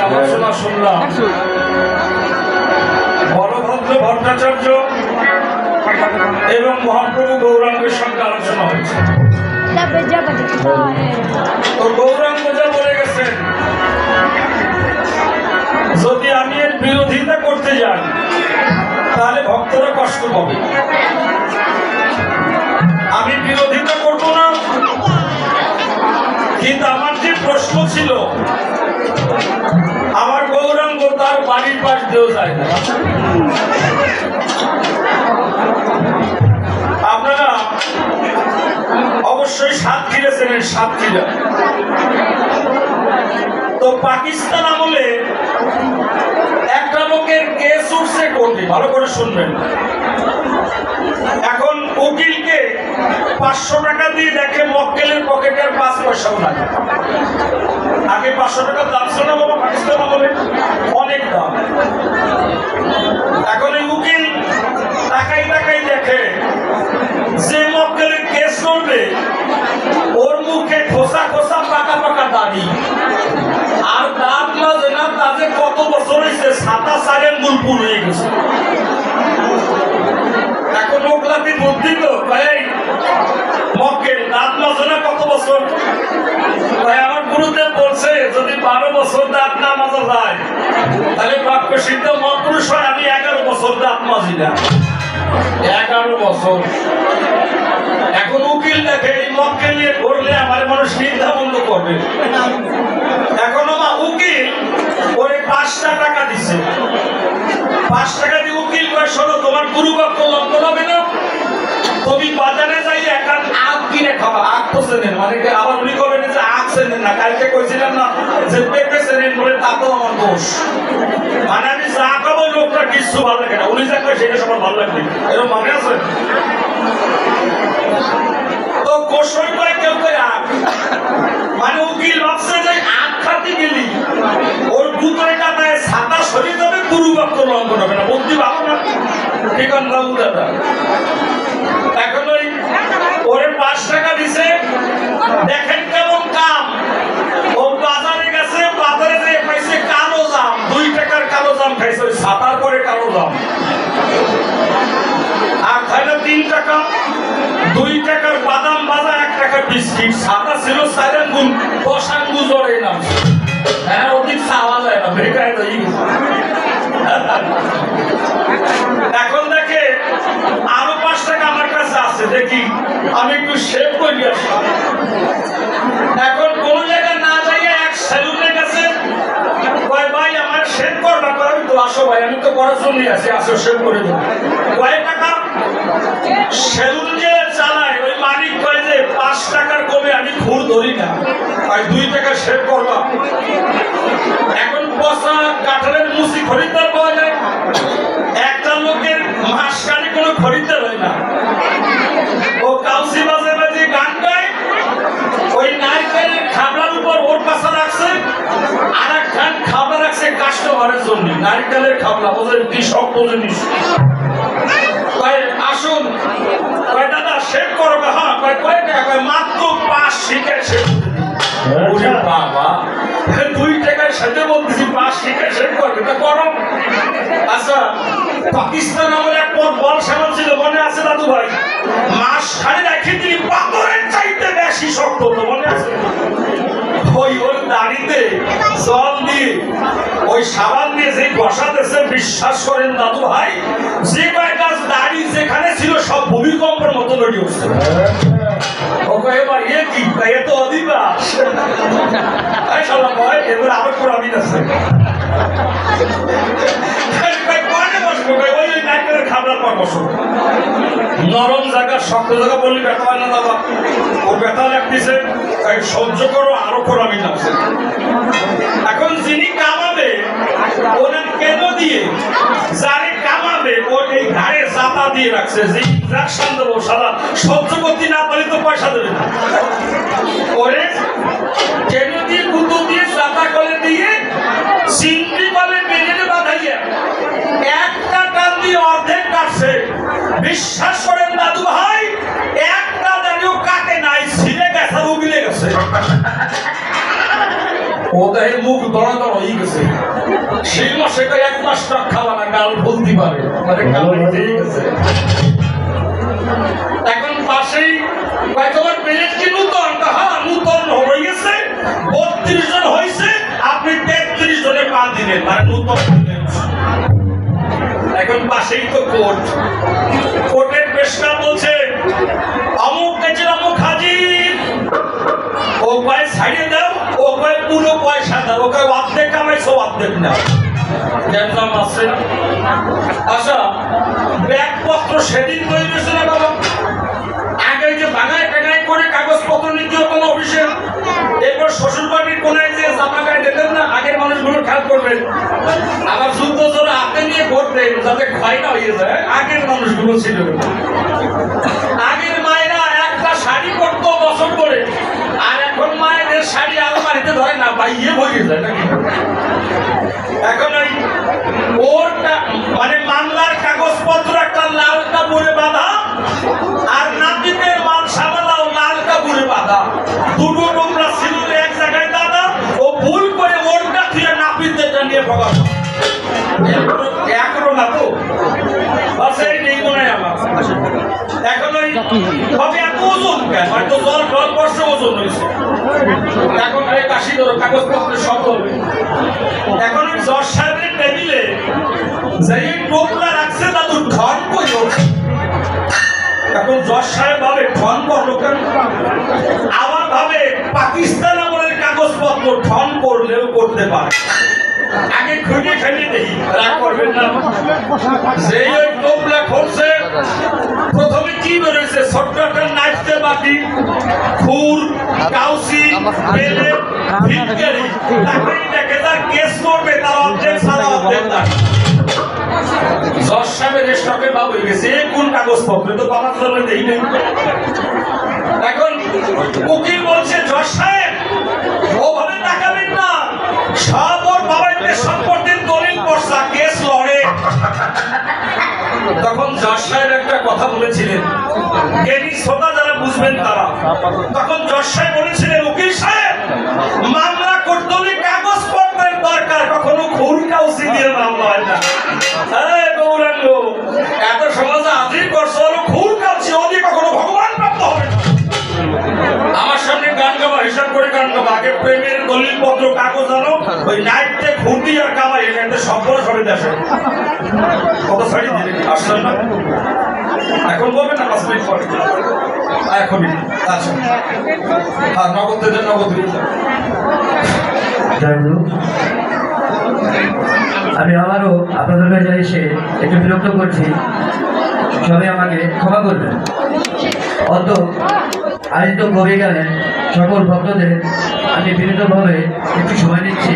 আলোচনা শুনলাম বলভদ্র ভট্টাচার্য এবং মহাপ্রভু গৌরাঙ্গের সঙ্গে আলোচনা হয়েছে। তো গৌরাঙ্গ যা বলে গেছেন, যদি আমি এর বিরোধিতা করতে যাই তাহলে ভক্তরা কষ্ট পাবে। আমি বিরোধিতা করব না, কিন্তু আমার যে প্রশ্ন ছিল, আমার গৌরাঙ্গ তার বাড়ির পাশ দিয়েও যায় না। আপনারা অবশ্যই সাতক্ষীরা চেনেন, সাতক্ষীরা। তো পাকিস্তান আমলে একটা লোকের কেস উঠছে কোর্টে, ভালো করে শুনবেন। এখন উকিলকে 500 টাকা দিয়ে দেখে মক্কেলের পকেটে আর 5 পয়সাও নাই। আগে 500 টাকার দাম ছিল না বাবা, পাকিস্তান আমলে অনেক দাম। এখন এই উকিল টাকাই টাকাই দেখে যে মক্কেলের কেস করবে ওর মুখে খোসা খোসা পাকা পাকা দাড়ি, আর দাঁত মাঝে না তাতে কত বছর হয়েছে, 27 গুলপুর হয়ে গেছে। এখন ওগলাতি বুদ্ধি তো ভাই, মক্কেল দাঁত মাঝে না কত বছর, ভাই আমার গুরুদেব বলছে যদি 12 বছর দাঁত না মাজা যায় তাহলে বাক্য সিদ্ধ মহাপুরুষ হয়। আমি 11 বছর দাঁত মাজি না, 11 বছর। এখন উকিল দেখে এই মক্কেল নিয়ে করলে আমার মানুষ নিন্দা বন্ধ করবে। এখন আমার উকিল ওরে 5টা টাকা দিছে, 5 টাকা দিয়ে উকিল কয় শোনো তোমার গুরু বাক্য লঙ্ঘন হবে না, তুমি বাজারে যাই এখন আখ কিনে খাবা। আখ তো চেনেন, মানে আবার উনি করবেন যে আখ চেনেন না, কালকে কইছিলাম না যে পেঁপে চেনেন বলে তা তো আমার দোষ। মানে আমি যা খাবো লোকটা কিছু ভালো লাগে না, উনি যা কয় সেটা সবার ভালো লাগবে, এরকম মানে আছে। তো কোষই করে কেউ কয় আখ, মানে উকিল ভাবছে যে আখ খাতে গেলি ওর দুটোর কাটায় ছাতা সরিয়ে যাবে, গুরু বাক্য লঙ্ঘন হবে না। বুদ্ধি ভালো না, ঠিক আছে বাবু দাদা। এখন ওই ওরে 5 টাকা দিছে, দেখেন কেমন কাম। ও বাজারে গেছে, বাজারে যেয়ে পাইছে কালো জাম, 2 টাকার কালো জাম খাইছে, ওই ছাতার পরে কালো জাম। আর খাইলো 3 টাকা, 2 টাকার বাদাম ভাজা, 1 টাকার বিস্কিট। ছাতা ছিল 4 আঙ্গুল, 10 আঙ্গুল জড়ে নাম। হ্যাঁ, অধিক খাওয়া যায় না, বেকার হয়ে গেছে। এখন দেখে আরো 5 টাকা আমার কাছে আছে, দেখি আমি একটু সেভ করি আসলাম। এখন কোন জায়গায় না যাইয়া এক সেলুনের কাছে কয় ভাই আমার সেভ করবা, আমি তো আসো ভাই, আমি তো করার জন্য আছি, আসো সেভ করে দেবো। কয় টাকা সেলুন যে চালায় ওই মালিক কয় যে 5 টাকার কমে আমি খুর ধরি না, 2 টাকা সেভ করবা। এখন পচা কাঠের মুসি খরিদ্দার পাওয়া যায়, একটা লোকের মাসকানে কোনো খরিদ্দার হয় না। ও কাউসি বাজে বাজে গান গায়, ওই নারকেলের খাবলার উপর ওর পাশা রাখছে, আর এক খান খাবলা রাখছে কাস্টমারের জন্য। নারকেলের খাবলা বোঝেন কি শক্ত জিনিস। আসুন, কয় দাদা সেভ করো। হ্যাঁ, কয় টাকা, কয় মাত্র 5 শিকার সেভ। বাবা 2 টাকার সাথে বলতেছি 5 শিকার সেভ করবে, তা করো। আচ্ছা, পাকিস্তান আমাদের এক পথ বল সামান ছিল, মনে আছে দাদু ভাই? মাস খালি রাখি তিনি পাথরের চাইতে বেশি শক্ত হতো, মনে আছে? ওই ওর দাড়িতে জল দিয়ে ওই সাবান দিয়ে যে বসাতেছে, বিশ্বাস করেন দাদু ভাই, যে কয়টা দাড়ি যেখানে ছিল সব ভূমিকম্পের মতো লড়িয়ে উঠছে। ও কয়ে ভাই এ কি, এ তো অধিবাস। শালা ভাই এবার আবার করে আমি আছে নরম জায়গা শক্ত জায়গা বললি ব্যথা হয় না দাদা, ও ব্যথা লাগতেছে, তাই সহ্য করো, আরো করো আমি নামছে। এখন যিনি কামাবে ওনার কেন দিয়ে, যারে কামাবে ওর এই ঘাড়ে চাপা দিয়ে রাখছে, যে ইনজেকশন দেবো সারা সহ্য করতে না পারি তো পয়সা দেবে না। ওরে কেন দিয়ে কুতো দিয়ে চাপা করে দিয়ে চিংড়ি বলে বেরিয়ে বাঁধাইয়া একটা টান দিয়ে অর্ধেক কাটছে। বিশ্বাস করেন দাদু ভাই, একটা দাঁড়িয়েও কাটে দেখে মুখ দড়া দড় হয়ে গেছে সেই মাসে এক মাস টাক খাওয়া না গাল বলতে পারে মানে গাল হয়ে গেছে এখন পাশেই তোমার পেরেন্ট কি নূতন হ্যাঁ নূতন হয়ে গেছে 32 জন হয়েছে আপনি 33 জনে পা দিলেন মানে নূতন এখন পাশেই তো কোর্ট কোর্টের পেশকার বলছে অমুক কেচের অমুক হাজির ও কয় ছাড়িয়ে দাও ও কয় পুরো পয়সা দাও ও কয় অর্ধেক কামাইছো অর্ধেক না জানতাম আছে আচ্ছা ব্যাগপত্র সেদিন তৈরি হয়েছে না বাবা আগে যে বাঙায় টাঙায় করে কাগজপত্র নিতে হতো না অফিসে এরপর শ্বশুর বাড়ির কোনায় যে জামা গায়ে দিতেন না আগের মানুষগুলো খেয়াল করবেন আবার যুদ্ধ জোরে হাতে নিয়ে করতেন যাতে ক্ষয় না হয়ে যায় আগের মানুষগুলো ছিল আগের মায়েরা একটা শাড়ি পরতো বছর করে আর এখন মায়েদের শাড়ি আলমারিতে ধরে না বাইয়ে হয়ে যায় নাকি এখন ওই ওরটা মানে মামলার কাগজপত্র একটা লাল কাপড়ে বাঁধা আর নাতিদের মাল সামালাও লাল কাপড়ে বাঁধা দুটো নোংরা ছিল এক জায়গায় দাদা ও ভুল করে ওরটা দিয়ে নাপিতদেরটা নিয়ে ভগা একরো না তো বাসে নেই মনে হয় আমার এখন ওই তবে এত ওজন কেন হয়তো জল জল বর্ষ ওজন হয়েছে এখন ওই কাশি ধরো কাগজপত্র সব হবে এখন ওই জজ সাহেবের টেবিলে যে টোপলা রাখছে দাদু ঠন কই এখন জজ সাহেব ভাবে ঠন করলো কেন আবার ভাবে পাকিস্তান আমলের কাগজপত্র ঠন করলেও করতে পারে আগে খুঁজে খেলে দেখি রাগ করবেন না যে ওই টোপলা খুলছে প্রথমে কি বেরোয়েছে ছোট্ট একটা নাচতে বাটি খুর কাউসি বেলে ভিটকারি তাকেই দেখে তার কেস করবে তার অর্ধেক সারা অর্ধেক না জজ সাহেবের স্টকে বাবু হয়ে গেছে কোন কাগজপত্র তো বাবা চলে দেই নেই এখন উকিল বলছে জজ সাহেব ওভাবে তাকাবেন না সব ওর বাবার সম্পত্তির দলিল পড়সা কেস লড়ে তখন জজ সাহেব একটা কথা বলেছিলেন জ্ঞানী শ্রোতা যারা বুঝবেন তারা তখন জজ সাহেব বলেছিলেন উকিল সাহেব মামলা করতে হলে কাগজপত্রের দরকার কখনো খুন কাউসি দিয়ে মামলা হয় না গৌরাঙ্গ এত সমাজে হাজির করছো খুন কাউসি ওদিকে কখনো ভগবান প্রাপ্ত হবে না আমার সামনে গান গাওয়া হিসাব করে গান গাওয়া আগে প্রেমের দলিল পত্র কাগজ আনো ওই নাইটে খুঁটি আর কামাই এখানে সবগুলো সরে দেশে কত শাড়ি দিলে আসলেন না এখন বলবেন না 5 মিনিট পরে এখনই আচ্ছা আর নগদ দেন নগদ আমি আবারও আপনাদের কাছে এসে একটু বিরক্ত করছি সবাই আমাকে ক্ষমা করবেন অত আয়োজিত করে গেলে সকল ভক্তদের আমি বিনীতভাবে একটু সময় নিচ্ছি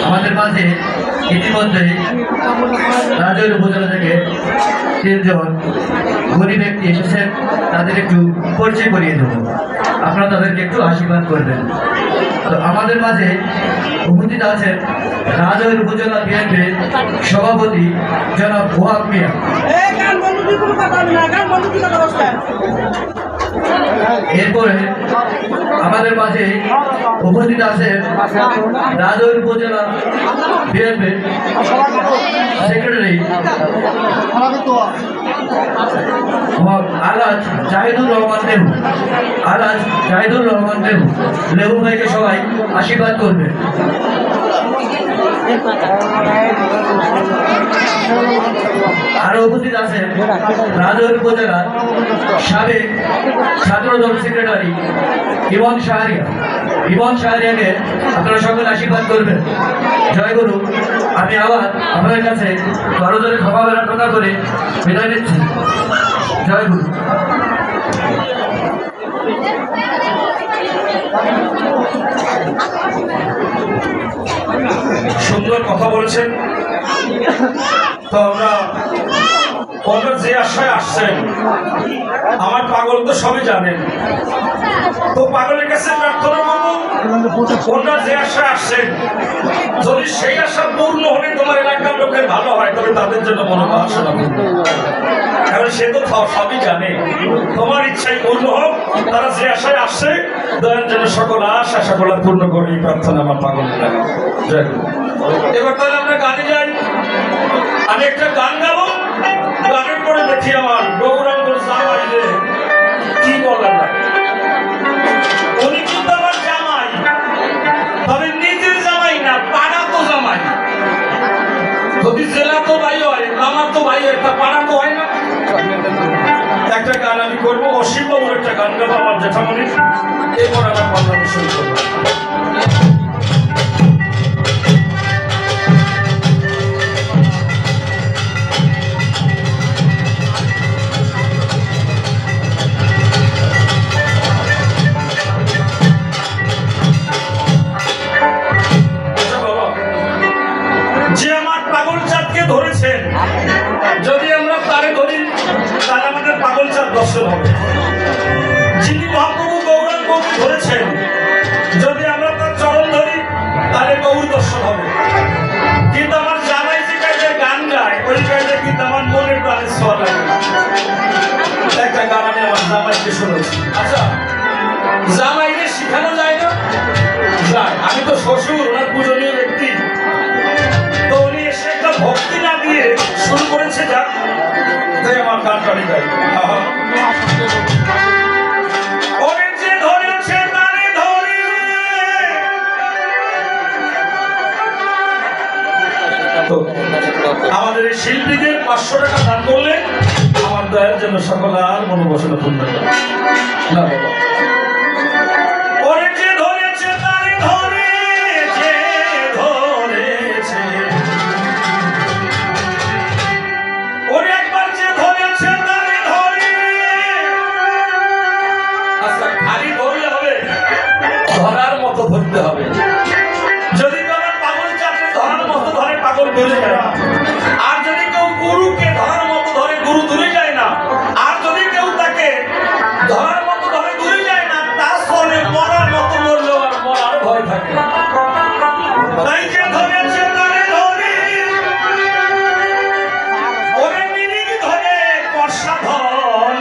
আমাদের মাঝে ইতিমধ্যে রাজৈর উপজেলা থেকে 3 জন গরিব ব্যক্তি এসেছেন তাদের একটু পরিচয় করিয়ে দেব আপনারা তাদেরকে একটু আশীর্বাদ করবেন তো আমাদের মাঝে উপস্থিত আছেন রাজৈর উপজেলা বিএনপির সভাপতি জনাব ওয়াহাব মিয়া এরপরে আমাদের মাঝে উপস্থিত আছেন রাজৈর উপজেলা বিএনপির সেক্রেটারি আলাজ জাহিদুর রহমান লেবু আলাজ জাহিদুর রহমান লেবু লেবু ভাইকে সবাই আশীর্বাদ করবেন আরো উপস্থিত আছেন রাজৈর উপজেলার সাবেক ছাত্রদল সেক্রেটারি ইমন শাহরিয়াকে আপনারা সকলে আশীর্বাদ করবেন জয় গুরু আমি আবার আপনাদের কাছে করজোরে ক্ষমা প্রার্থনা করে বিদায় নিচ্ছি জয় গুরু সুন্দর কথা বলেছেন তো আমরা ওনারা যে আশায় আসছেন, আমার পাগল তো সবই জানেন, তো পাগলের কাছে প্রার্থনা করবো ওনারা যে আশায় আসছেন যদি সেই আশা পূর্ণ হলে তোমার এলাকার লোকের ভালো হয় তবে তাদের জন্য মনোবাসনা পূর্ণ, কারণ সে তো সবই জানে তোমার ইচ্ছাই পূর্ণ হোক। তারা যে আশায় আসছে দয়ার জন্য সকল আশা সকল পূর্ণ করে এই প্রার্থনা আমার পাগলের লাগে। এবার তাহলে আমরা গানে যাই। আমি একটা গান গাবো, গানের পরে দেখি আমার গৌরাঙ্গ জামাই রে কি বলেন না, উনি কিন্তু আমার জামাই, তবে নিজের জামাই না, পাড়া তো জামাই। যদি জেলা তো ভাই হয়, আমার তো ভাই হয়, তা পাড়া তো হয় না। একটা গান আমি করবো, অসীম বাবুর একটা গান গাবো আমার জেঠামণির, এরপর আমার পাল্লানি শুরু করবো। ধরেছেন যদি আমরা তারে ধরি তাহলে আমাদের পাগল চাঁদ দর্শন হবে। যিনি মহাপ্রভু গৌরাঙ্গকে ধরেছেন যদি আমরা তার চরণ ধরি তাহলে গৌর দর্শন হবে। কিন্তু আমার জামাই যে কাজে গান গায় ওই কাজে কিন্তু আমার মনের প্রাণের ছোঁয়া লাগে। একটা গান আমি আমার জামাইকে শুনেছি। আচ্ছা, জামাইকে শিখানো যায় না? যায়। আমি তো শ্বশুর, ওনার পূজনীয় ব্যক্তি, তো উনি এসে একটা ভক্তি না দিয়ে শুরু করেছে, যাক তাই আমার গান টানি গাই। আমাদের এই শিল্পীদের 500 টাকা দান করলে আমার দয়ার জন্য সকল আর মনোবাসনা পূর্ণ করে না বাবা। ধরতে হবে, যদি তোমার পাগল চাপে ধরার মতো ধরে পাগল দূরে যায় না, আর যদি কেউ গুরুকে ধরার মতো ধরে গুরু দূরে যায় না, আর যদি কেউ তাকে ধরার মতো ধরে দূরে যায় না, তার সনে মরার মতো মরলেও আর মরার ভয় থাকে। তাই যে ধরেছে তারে ধরে, ওরে মিনিট ধরে কর্ষাধন,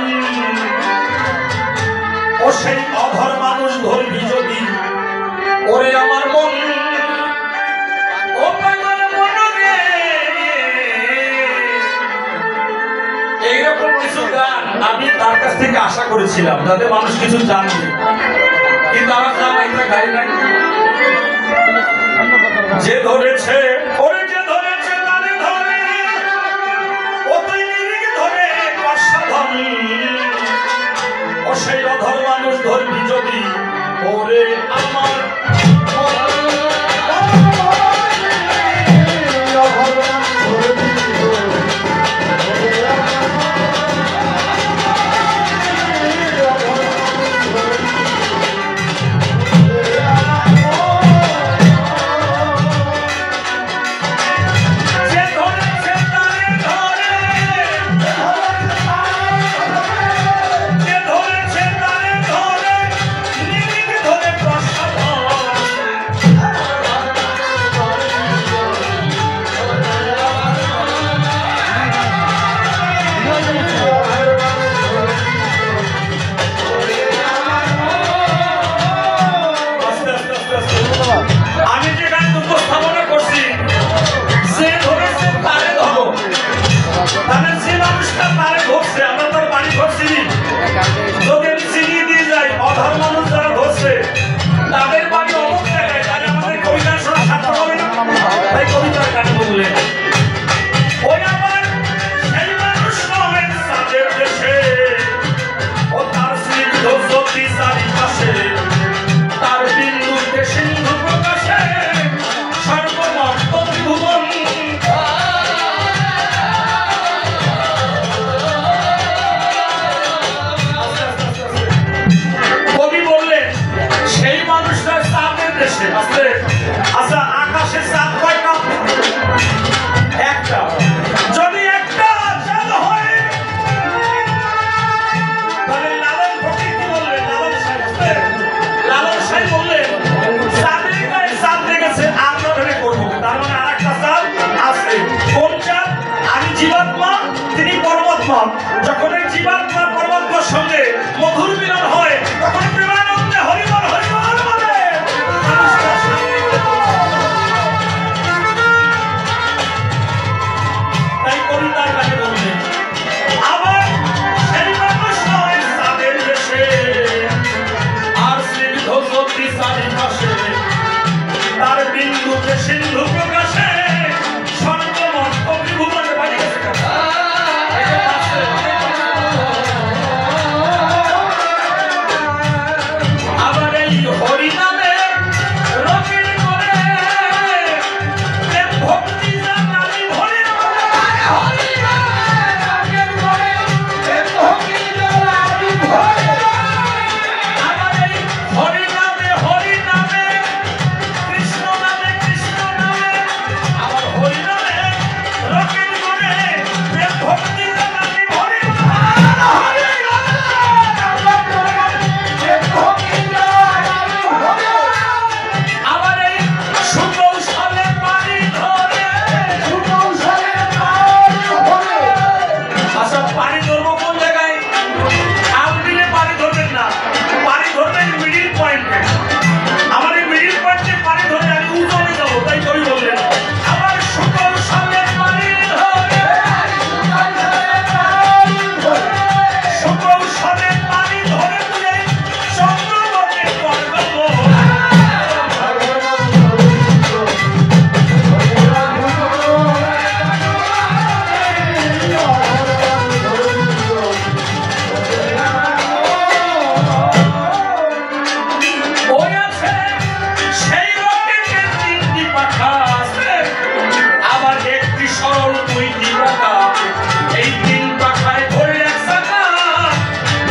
ও সেই অধর মানুষ ধরবি যদি ওরে আমার মন, ও পাগল মন রে। এইরকম কিছু গান আমি তার কাছ থেকে আশা করেছিলাম যাতে মানুষ কিছু জানবে, কিন্তু আমার জামাইটা গাই নাই। যে ধরেছে ওরে যে ধরেছে তারে ধরে, ও তুই নিরিখ ধরে কর্ষাধন, ও সেই অধর মানুষ ধরবি যদি ওরে আমার কবি পরমাত্মা, যখন এই জীবাত্মা পরমাত্মার সঙ্গে মধুর মিলন হয় তখন প্রেমানন্দে হরিবল হরিবল বলে তাই কবিতার গানে বললেন আবার সেই মানুষ নয় তাদের দেশে আর স্নিগ্ধ জ্যোতি চারিপাশে তার বিন্দুতে সিন্ধু প্রকাশে স্বর্গময় অভিভূমনে বাড়ি গেছে আবার এই হরি নামে রকের করে প্রেম ভক্তি জানালি ভরে হরি নামে রকের করে প্রেম ভক্তি জানালি ভরে আবার এই হরি নামে কৃষ্ণ নামে আবার হরি নামে রকের করে প্রেম ভক্তি জানালি ভরে আবার এই সুকৌশলে পানি ধরে আচ্ছা পানি ধরবো কোন জায়গায় খাল দিলে পানি ধরবেন না পানি ধরবেন মিডিল পয়েন্টে আমার এই মিডিল পয়েন্টে পানি ধরে আমি উজনে যাবো তাই কবি বললেন আবার সুকৌশলে পানি ধরে সুকৌশলে পানি ধরে তুলে চন্দ্রবর্ণে পর্বত ওই আছে সেই রকেটের তিনটি পাখা আছে আবার একটি সরল দুইটি পাখা এই তিন পাখায় ধরে এক চাকা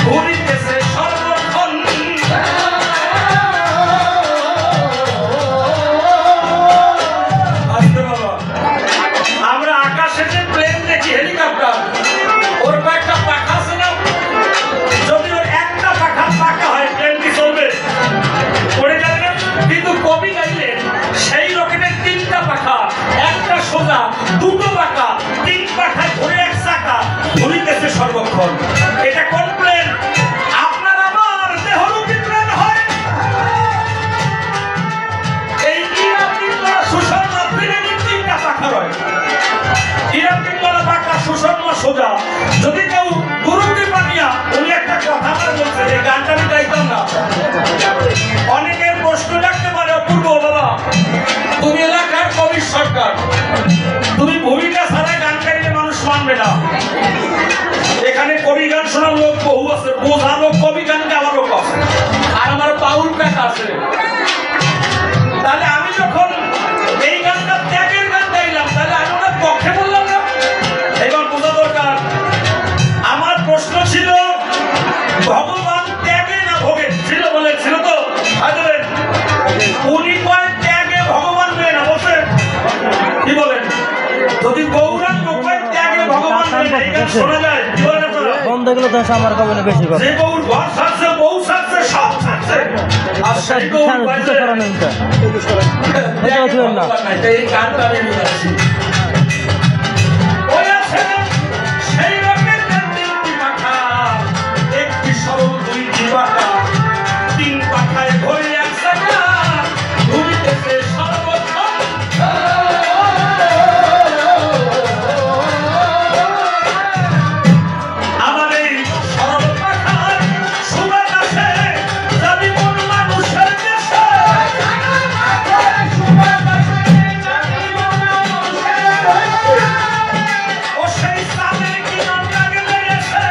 ঘুরিতেছে সর্বক্ষণ আসতে বাবা আমরা আকাশে যে প্লেন দেখি হেলিকপ্টার ওর কয়েকটা পাখা আছে না যদি ওর একটা পাখা হয় প্লেন কি চলবে পড়ে যাবে না কিন্তু কবি গাইলেন সেই রকেটের তিনটা পাখা একটা সোজা দুটো পাখা তিন পাখায় ধরে এক চাকা ঘুরিতেছে সর্বক্ষণ এটা কোন প্লেন আপনার আমার দেহরূপী প্লেন হয় এই ইরা পিঙ্গলা সুষমা প্লেনের তিনটা পাখা রয় ইরা পিঙ্গলা পাখা সুষমা সোজা যদি কেউ গুরুকে পানিয়া উনি একটা কথা আমার বলছে এই গানটা আমি গাইতাম না অনেকের প্রশ্ন রাখতে পারে অপূর্ব বাবা তুমি এলাকার কবি সরকার তুমি ভূমিকা ছাড়া গান গাইলে মানুষ মানবে না এখানে কবি গান শোনার লোক বহু আছে বোঝা লোক কবি গান গাওয়ার লোক আছে আর আমার বাউল কাকা আছে তাহলে আমি যখন এই গানটা ত্যাগের গান গাইলাম তাহলে আমি ওনার পক্ষে বললাম না এবার বোঝা দরকার আমার প্রশ্ন ছিল ভগবান ত্যাগে না ভোগে ছিল বলে ছিল তো উনি কয় ত্যাগে ভগবান মেয়ে না বসে কি বলেন যদি গৌরাঙ্গ কয় ত্যাগে ভগবান মেয়ে না এই গান শোনা যায় কি বলেন আপনারা বন্ধ এগুলো তো আমার কমনে বেশি কথা যে গৌর ঘর সাজছে বউ সাজছে সব সাজছে আর সেই গৌর বাইরে এই গানটা আমি বুঝাচ্ছি ওই আছে সেই রকেটের তিনটি পাখা একটি সরল দুইটি পাখা তিন পাখায় ধরে এক চাকা ঘুরিতেছে সর্বক্ষণ আমার এই সরল পাখার সুবাতাসে যাবি কোন মানুষের দেশে ও সেই চাঁদের কিরণ লাগলে এসে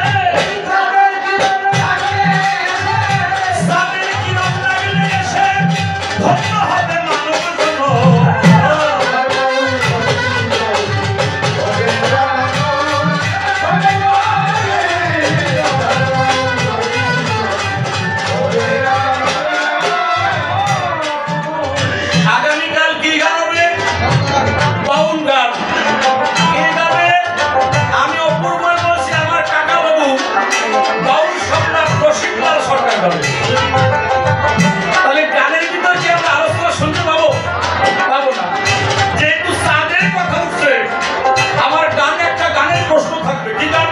চাঁদের কিরণ লাগলে এসে ধন্য হবে মানব আগামীকাল কি গান হবে বাউল গান এই গানে আমি অপূর্ব বলছি আমার কাকা বাবু বাউল সম্রাট রশিদলাল সরকার গাবে তাহলে গানের ভিতর কি আমরা আলোচনা শুনতে পাবো পাবো না যেহেতু চাঁদের কথা উঠছে আমার গান একটা গানের প্রশ্ন থাকবে কি গান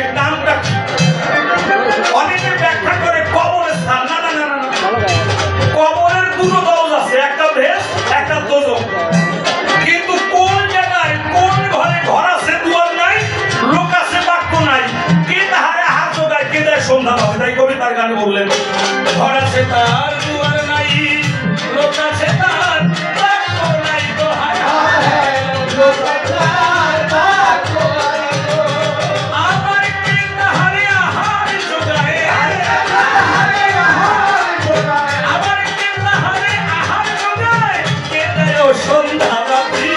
এর নামটা কি? অনেকে ব্যাখ্যা করে কবরের স্থান। না না না না, কবরের দুটো দরজা আছে, একটা ভেস একটা দোজখ। কিন্তু কোন জায়গায় কোন ঘরে ঘর আছে দুয়ার নাই, লোক আছে বাক্য নাই, কে তাহারে হাত জোগায় কে দেয় সন্ধ্যা হবে। তাই কবি তার গানে বললেন, ঘর আছে তার দুয়ার নাই, লোক আছে তার বাক্য নাই, তো হায় হায় লোক আছে তার বাক্য নাই। আমার কে তাহারে আহার জোগায়, আমার কে তাহারে আহার জোগায়, কে দেয় সন্ধ্যা রাত্রি।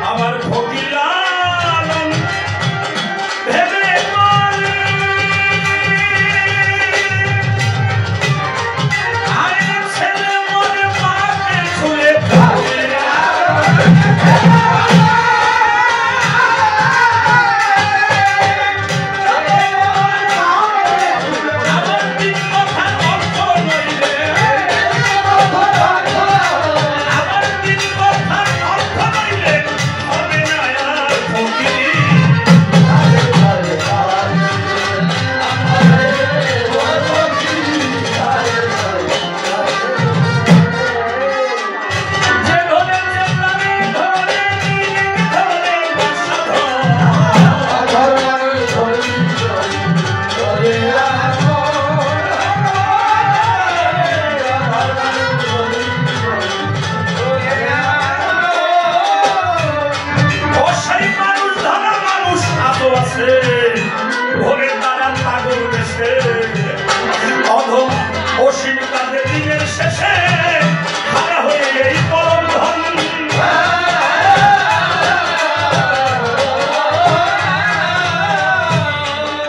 আমার ফকির আলম ভেবে বলে, আরে ছেলে মনে মাকে ছুঁয়ে ফকির আমার তিন কথার অর্থ নইলে, আমার তিন কথার অর্থ নইলে হবে না আর ফকির। যে ধরে চেতনারে ধরে ধরে অসাই মানুষ ধরা মানুষ আতো আছে, ভোরে তারা পাগল দেশে অধম অসীম তাদের দিনের শেষে হারা হয়ে এই পরম ধন।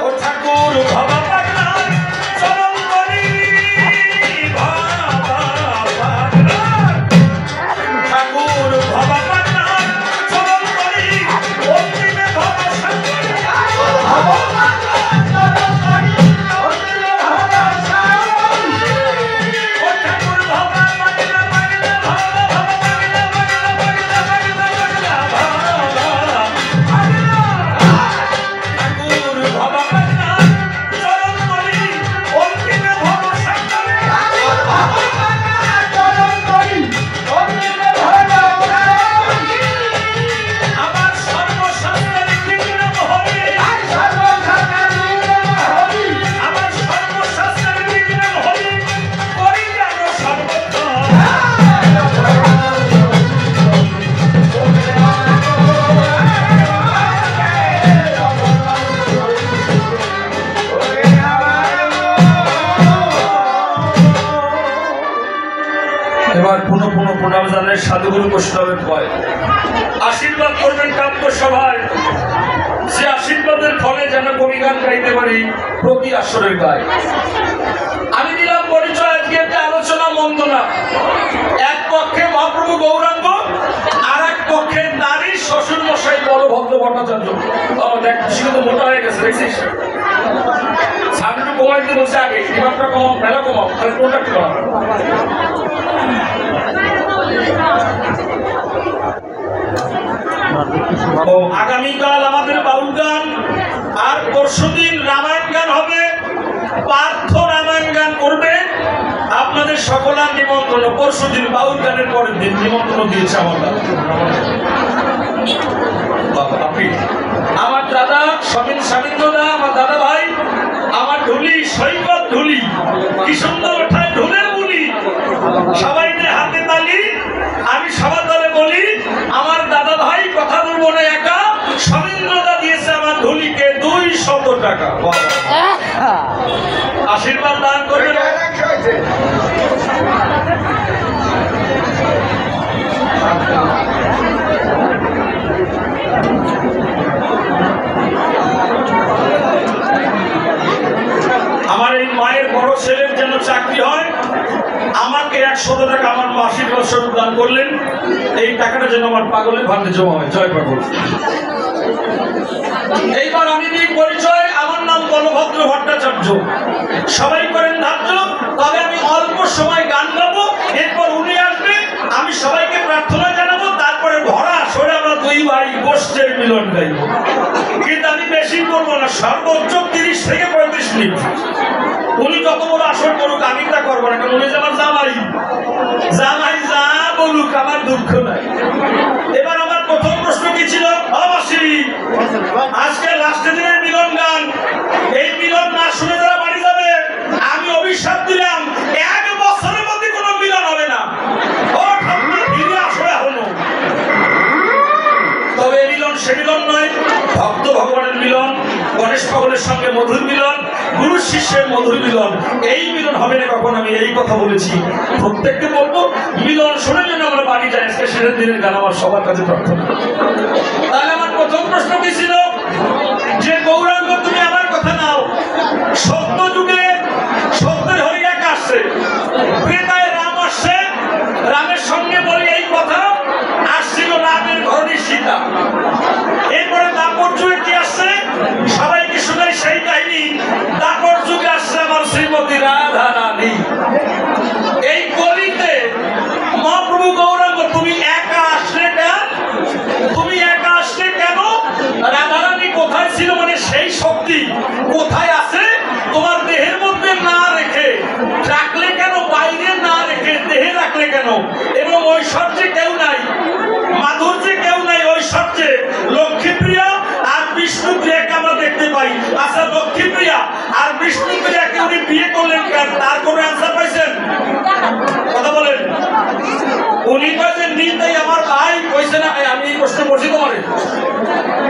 ও ঠাকুর ভবা পাগলার চরণ করি, ভবা পাগলার ঠাকুর ভবা পাগলার চরণ করি, অন্তিমে ভবা শঙ্কর। ও ঠাকুর ভবা পাগলা পাগলা ভবা ভবা পাগলা পাগলা পাগলা পাগলা পাগলা ভবা পাগলা। ঠাকুর ভবা পাগলার চরণ করি, অন্তিমে ভবা শঙ্কর। আমার সর্বশাস্ত্রের বিঘ্ন হরি, আমার সর্বশাস্ত্রের বিঘ্ন হরি, করি যেন সর্বত্র। এবার পুনঃ পুনঃ প্রণাম জানাই সাধুগুরু বৈষ্ণবের ভয়। আশীর্বাদ করবেন কাব্য সভায়, সে আশীর্বাদের ফলে যেন কবি গান গাইতে পারি প্রতি আসরের গায়। আমি দিলাম পরিচয়, আজকে একটা আলোচনা মন্দ না। এক পক্ষে মহাপ্রভু গৌরাঙ্গ, আর এক পক্ষে নারী শ্বশুর মশাই বলভদ্র ভট্টাচার্য। দেখ সে তো মোটা হয়ে গেছে, দেখছিস? সামনে কমাইতে বলছে আগে, ডিমান্ডটা কমাও, মেলা কমাও, তাহলে প্রোডাক্ট কমাও। ও আগামীকাল আমাদের বাউল গান, আর পরশুদিন রামায়ণ গান হবে। পার্থ রামায়ণ গান করবে। আপনাদের সকলের নিমন্ত্রণ। পরশুদিন বাউল গানের পরের দিন নিমন্ত্রণ দিয়েছে আমার দাদা। আমার দাদা স্বামীন দাদা, আমার দাদা ভাই, আমার ঢুলি সৈকত ঢুলি, কি সুন্দর ওঠায় ঢুলের বুলি। সবাই হাতে তালি। আমি সবার দলে বলি, আমার দাদা ভাই কথা বলবো না একা, স্বামীন্দ্রদা দিয়েছে আমার ঢুলিকে 200 টাকা। আশীর্বাদ দান করবেন। আমার এই মায়ের বড় ছেলের যেন চাকরি হয়, আমাকে 100 টাকা আমার আশীর্বাদ স্বরূপ দান করলেন। এই টাকাটা যেন আমার পাগলের ভান্ডে জমা হয়। জয় পাগল। এইবার আমি দিই পরিচয়, আমার নাম বলভদ্র ভট্টাচার্য, সবাই করেন ধার্য। তবে আমি অল্প সময় গান গাবো, এরপর উনি আসবে, আমি সবাইকে প্রার্থনা জানাবো, তারপরে ভরা সরে আমরা দুই ভাই গোষ্ঠের মিলন গাইব। কিন্তু আমি বেশি করবো না, সর্বোচ্চ 30 থেকে 35 মিনিট। উনি যত বড় আসর করুক, আমি তা করবো না, কারণ উনি যে আমার জামাই, জামাই যা বলুক আমার দুঃখ নাই। এবার আমার প্রথম প্রশ্ন কি ছিল? অবশ্যই আজকে লাস্টের দিনের মিলন গান, এই মিলন না শুনে যারা বাড়ি যাবে, আমি অভিশাপ দিলাম 1 বছরের মধ্যে কোনো মিলন হবে না। ও ঠাকুর ফিরে আসলে হলো। তবে এই মিলন সে মিলন নয়, ভক্ত ভগবানের মিলন, গণেশ ভগবানের সঙ্গে মধুর মিলন, গুরু শিষ্যের মধুর মিলন। এই মিলন হবে না কখন, আমি এই কথা বলেছি। প্রত্যেককে বলবো মিলন শুনে যেন আমরা বাড়ি যাই। আজকে সেদিন দিনের গান আমার সবার কাছে প্রার্থনা। তাহলে আমার প্রথম প্রশ্ন কি ছিল? যে গৌরাঙ্গ তুমি আমার কথা নাও, সত্য যুগে সত্যের হরি এক আসছে, ত্রেতায় রাম আসছে, রামের সঙ্গে বলি এই কথা, আসছিল রামের ঘরণী সীতা। এরপরে দাপর যুগে কি আসছে? সবাইকে শোনাই সেই কাহিনী, দাপর যুগে আসছে আমার শ্রীমতী রাধা রানী। এই কলিতে মহাপ্রভু গৌরাঙ্গ তুমি একা আসলে কেন? তুমি একা আসলে কেন? রাধারানী কোথায় ছিল, মানে সেই শক্তি কোথায় আছে? তোমার দেহের মধ্যে না রেখে রাখলে কেন? বাইরে না রেখে দেহে রাখলে কেন? এবং ঐশ্বর্যে কেউ নাই, মাধুর্যে কেউ নাই, ঐশ্বর্যে লক্ষ্মীপ্রিয়া আর বিষ্ণুপ্রিয়াকে আমরা দেখতে পাই। আচ্ছা, লক্ষ্মীপ্রিয়া আর বিষ্ণুপ্রিয়াকে উনি বিয়ে করলেন কেন? তার কোনো অ্যান্সার পাইছেন? কথা বলেন। উনি কয়েছেন নিতাই আমার ভাই, কইছে না? আমি এই প্রশ্ন করছি তোমার,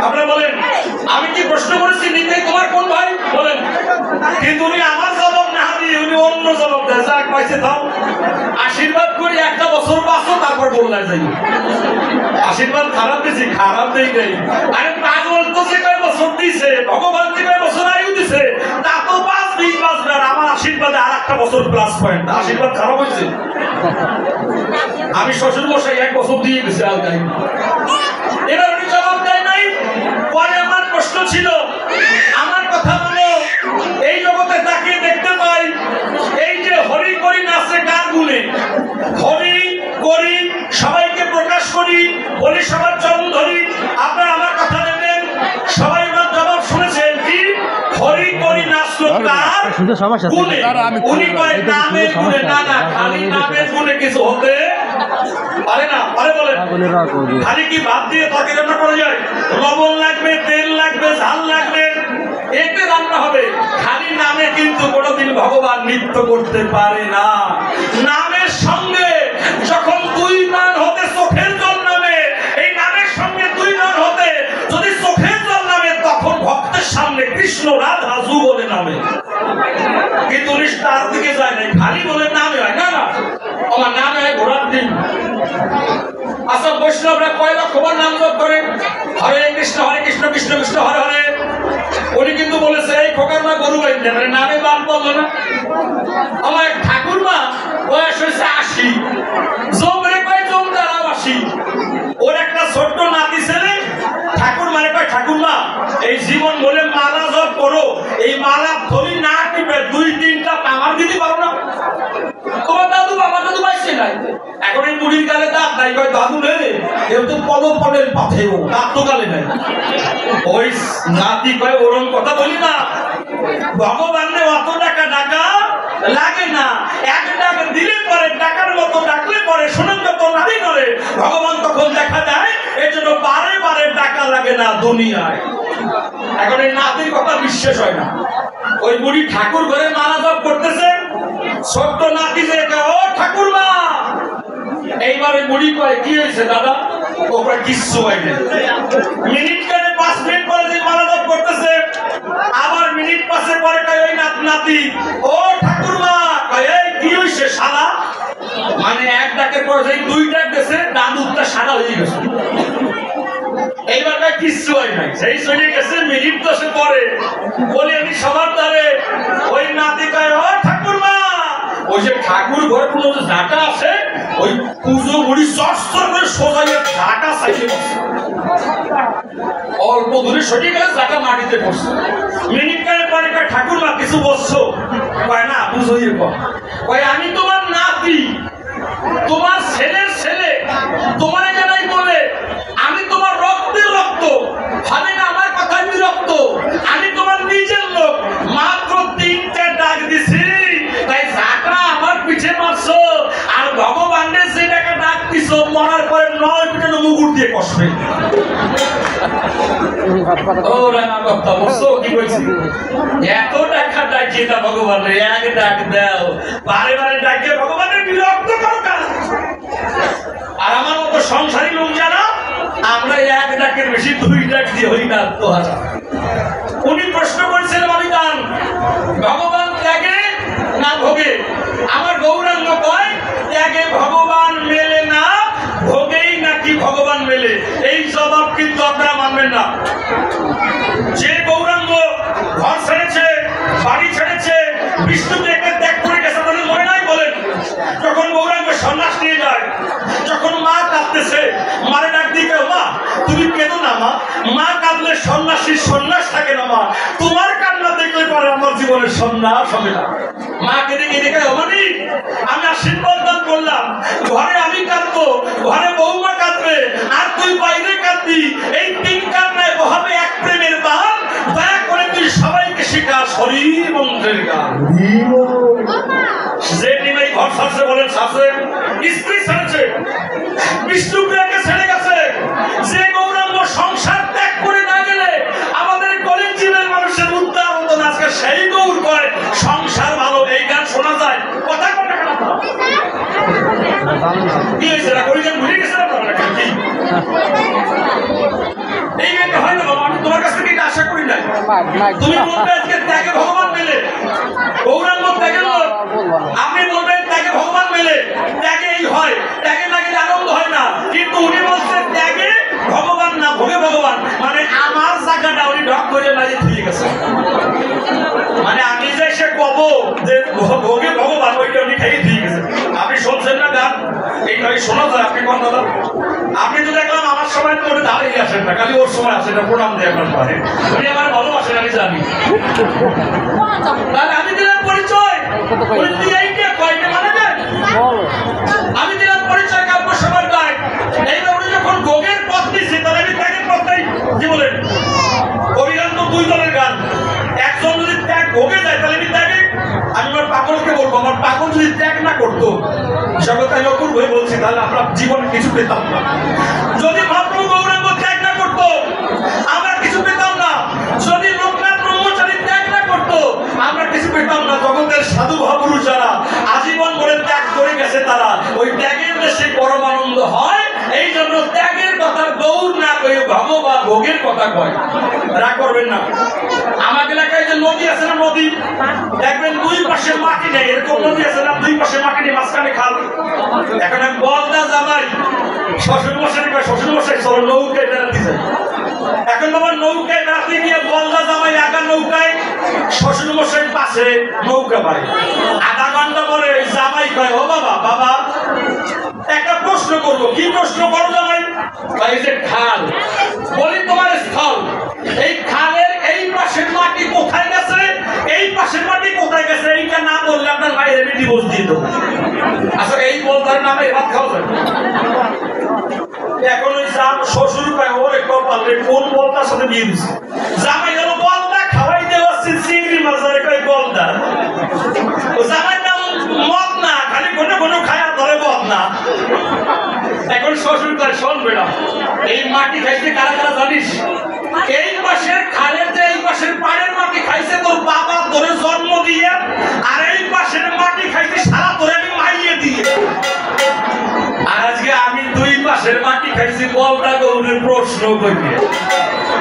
আপনারা বলেন। আমি কি প্রশ্ন করেছি নিতাই তোমার কোন ভাই? বলেন। কিন্তু উনি আমার জবাব না দিয়ে উনি অন্য জবাব দেয়। যাক পাইছে, দাও আশীর্বাদ করি, 1 বছর বাঁচো, তারপর বললায় যাই। আশীর্বাদ খারাপ দিছি? খারাপ দেই নাই। আরে পাগল তো যে কয় বছর দিছে, ভগবান যে কয় বছর আয়ু দিছে, তা তো 5-20 বাঁচবে। আর আমার আশীর্বাদে আর 1 বছর প্লাস পয়েন্ট। আশীর্বাদ খারাপ হয়েছে? আমি শ্বশুর মশাই 1 বছর দিয়ে গেছে, আর গাই। এবার উনি জবাব দেয় নাই। পরে আমার প্রশ্ন ছিল, আমার কথা বলো, এই জগতে তাকিয়ে দেখতে পাই, এই যে হরি করি নাচে কার গুণে? হরি করি, সবাইকে প্রকাশ করি, বলি সবার চরণ ধরি। আপনারা আমার কথা নেবেন, সবাই ওনার জবাব শুনেছেন কি? হরি করি নাচলো কার গুণে? উনি কয় নামের গুণে। না না, খালি নামের গুণে কিছু হতে পারে না। পারে বলেন? খালি কি ভাত দিয়ে তরকারি রান্না করা যায়? লবণ লাগবে, তেল লাগবে, ঝাল লাগবে, এতে রান্না হবে। খালি নামে কিন্তু কোনোদিন ভগবান নৃত্য করতে পারে না। নামের সঙ্গে যখন 2 মান হতে চোখের জল নামে, এই নামের সঙ্গে 2 মান হতে যদি চোখের জল নামে, তখন ভক্তের সামনে কৃষ্ণ রাধা যুগলে নামে। কিন্তু উনি তার দিকে যায় নাই, খালি বলে নামে হয়। না না, আমার নামে হয় ঘোড়ার দিন। আচ্ছা, বৈষ্ণবরা কয় লক্ষবার নাম জপ করে? হরে কৃষ্ণ কৃষ্ণ কৃষ্ণ হরে হরে। উনি কিন্তু বলেছে এই খোকার মা গরু বাইতে, মানে নামে বাদ বললো না। আমার ঠাকুরমা বয়স হয়েছে 80, জমরে কয় জমদারাও 80। ওর একটা ছোট্ট নাতি ছেলে, ঠাকুর মানে কয় ঠাকুরমা এই জীবন বলে মালা জপ করো, এই মালা ধরি না টিপে 2-3টা আমার দিতে পারো না? তোমার দাদু, আমার দাদু পাইছে নাই। এখন এই মুড়ির গালে দাঁত নাই, কয় দাদু রে এও তো পদপদের পাথেও দাঁত তো গালে নাই। ওই নাতি কয় ওরম কথা বলি না, ভগবানের অত টাকা ডাকা লাগে না। 1 ডাক দিলে পরে, ডাকার মতো ডাকলে পরে, শোনেন তো নারী করে ভগবান তখন দেখা দেয়। এর জন্য বারে বারে ডাকা লাগে না দুনিয়ায়। এখন এই নাতির কথা বিশ্বাস হয় না। ওই বুড়ি ঠাকুর ঘরে মালা জপ করতেছে, ছোট্ট নাতি যে ও ঠাকুরমা। এইবারে বুড়ি কয় কি হয়েছে দাদা? ওপরে কিচ্ছু হয়নি। মিনিট কেটে 5 মিনিট পরে যে মালা জপ করতেছে, আবার মিনিট 5 পরে কয় ওই নাতি ও ঠাকুরমা। কয় এই কি হয়েছে শালা? মানে 1 ডাকের পর যেই 2 ডাক গেছে, দাদুরটা সাদা হয়ে গেছে। এইবার কিচ্ছু হয় নাই, সেই চলে গেছে। মিনিট 10 পরে বলি আমি সবার দ্বারে, ওই নাতি কয় ও ঠাকুরমা। ওই যে ঠাকুর ঘরে কোনো জায়গা আছে, ওই পুজো বুড়ি চট করে সোজাইয়ে ঢাকা সাইডে বসছে, অল্প দূরে সরে গেলে ঢাকা মাটিতে পড়ছে। মিনিট কালে পরে কয় ঠাকুরমা কিছু বসছো? কয় না, বুঝইয়ে কয় আমি তোমার নাতি, তোমার ছেলের ছেলে, তোমার জানাই বলে আমি তোমার রক্তের রক্ত, হবে না আমার কথায় বিরক্ত, আমি তোমার নিজের লোক, মাত্র 3টা ডাক দিছি, তাই ঝাঁকা আমার পিছে মারছো, আর ভগবানের যেটাকে ডাক দিছো মরার পরে 9 পিটানো মুগুর দিয়ে কষবে। ও রাঙা কথা বলছো কি বলছি, এত টাকা ডাকিয়ে দাও ভগবানের, এক ডাক দাও, বারে বারে ডাকিয়ে ভগবানের বিরক্ত করো কাজ। আর আমার মতো সংসারী লোক যারা, আমরা এক ডাকের বেশি 2 ডাক দিয়ে হই না আত্মহারা। উনি প্রশ্ন করেছিলেন অনিদান, ভগবান ত্যাগে না ভোগে? আমার গৌরাঙ্গ কয় ত্যাগে ভগবান মেলে না, ভোগেই নাকি ভগবান মেলে। এই জবাব কিন্তু আপনারা মানবেন না। যে গৌরাঙ্গ ঘর ছেড়েছে, বাড়ি ছেড়েছে, বিষ্ণুকে ত্যাগ করে গেছে, তাদের মনে নাই বলেন? যখন গৌরাঙ্গ সন্ন্যাস নিয়ে যায়, যখন মা কাঁদতেছে, মারে ডাক দিকে, মা তুমি কেঁদো না মা, মা কাঁদলে সন্ন্যাসীর সন্ন্যাস থাকে না মা, তোমার কান্না দেখলে পরে আমার জীবনের সন্ন্যাস হবে না। মা কেঁদে কেঁদে কয়, অমানি আমি আশীর্বাদ দান করলাম, ঘরে আমি কাঁদবো, ঘরে বৌমা কাঁদবে, আর তুই বাইরে কাঁদবি, এই 3 কান্নায় বহাবে এক প্রেমের বান, দয়া করে তুই সবাইকে শেখা শরীর মন্ত্রের গান। যে নিমাই ঘর ছাড়ছে বলেন, ছাড়ছে, স্ত্রী ছেড়েছে, বিষ্ণুপ্রিয়াকে ছেড়ে গেছে, যে গৌরাঙ্গ সংসার ত্যাগ করে না গেলে আমাদের কলির জীবের মানুষের উদ্ধার হতো না, আজকে সেই গৌর কয় সংসার ভালো। এই গান শোনা যায়, কথা কথা কি হয়েছে না করি গান ভুলে গেছে না কি? এই গানটা হয় না বাবা, আমি তোমার কাছ থেকে এটা আশা করি নাই। তুমি বলবে আজকে ত্যাগে ভগবান মেলে, গৌরাঙ্গ ত্যাগে লোক, আপনি বলবেন ত্যাগে ভগবান মেলে, ত্যাগে এই হয়, ত্যাগে না গেলে আনন্দ হয় না, কিন্তু উনি বলছেন ত্যাগে ভগবান না ভোগে ভগবান, মানে আমার জায়গাটা উনি ঢক করে মাঝে ধুয়ে গেছে। মানে আমি যে সে কব যে ভোগে ভগবান, ওইটা উনি খেয়ে ধুয়ে গেছে। আপনি শুনছেন না গান, এইটাই শোনা যায়। আপনি কোন দাদা, আপনি তো দেখলাম আমার সময় তো ওটা দাঁড়িয়ে আসেন না, খালি ওর সময় আসেন না, প্রণাম দিয়ে আপনার পারে, উনি আমার ভালোবাসেন আমি জানি। তাহলে আমি দিলাম পরিচয়, আমি দিলাম পরিচয় কাব্য সবার গায়। এইবার উনি যখন ভোগের পথ দিচ্ছে, তাহলে আমি ত্যাগের পথটাই কি বলেন? কবি গান তো 2 দলের গান, একজন যদি ত্যাগ ভোগে যায় তাহলে আমি ত্যাগে, আমি আমার পাগলকে বলবো, আমার পাগল যদি ত্যাগ না করতো, জগৎ আমি অপূর্ব হয়ে বলছি, তাহলে আমরা জীবনে কিছু পেতাম না। যদি মহাপ্রভু গৌরাঙ্গ ত্যাগ না করতো, আমরা কিছু পেতাম না। যদি লোকনাথ ব্রহ্মচারী ত্যাগ না করতো, আমরা কিছু পেতাম না। জগতের সাধু মহাপুরুষ যারা আজীবন করে ত্যাগ করে গেছে, তারা ওই ত্যাগের দেশে পরমানন্দ হয়। এই জন্য ত্যাগের কথা গৌর না কয়ে ভগবান ভোগের কথা কয়, রাগ করবেন না। আমার এলাকায় যে নদী আছে না, নদী দেখবেন 2 পাশে মাটি নেই, এরকম নদী আছে না, 2 পাশে মাটি নেই, মাঝখানে খাল। এখন আমি বলদা জামাই শ্বশুর মশাই কয়, শ্বশুর মশাই চলো নৌকায় বেড়াতে যাই। এখন বাবা নৌকায় বেড়াতে গিয়ে বলদা জামাই আগা নৌকায়, শ্বশুর মশাই পাশে নৌকা পায়। আধা ঘন্টা পরে জামাই কয়, ও বাবা বাবা একটা প্রশ্ন করবো। কি প্রশ্ন করো জামাই? এই যে খাল, বলি তোমার স্থল, এই খালের এই পাশের মাটি কোথায় গেছে, এই পাশের মাটি কোথায় গেছে, এইটা না বললে আপনার ভাই আমি ডিভোর্স দিয়ে দেবো। আচ্ছা এই বলতার নামে ভাত খাওয়া যায়? এখন ওই শ্বশুর পায়, ওরে কপালে কোন বলতার সাথে বিয়ে দিচ্ছে। জামাই গেল বলদা খাওয়াই দেওয়া চিংড়ি মাছের কয় বলদা, জামাই নাম মদ না, খালি কোনো কোনো খায়া ধরে বদ না। এখন শ্বশুর কয়, শোন বেটা, এই মাটি খাইতে কারা কারা জানিস? এই পাশের খালের যে এই পাশের পাড়ের মাটি খাইছে তোর বাবা ধরে জন্ম দিয়ে, আর এই পাশের মাটি খাইছে সারা ধরে আমি মাইয়ে দিয়ে। আর আজকে আমি 2 পাশের মাটি খাইছি বলদা গৌরের প্রশ্ন করিয়ে,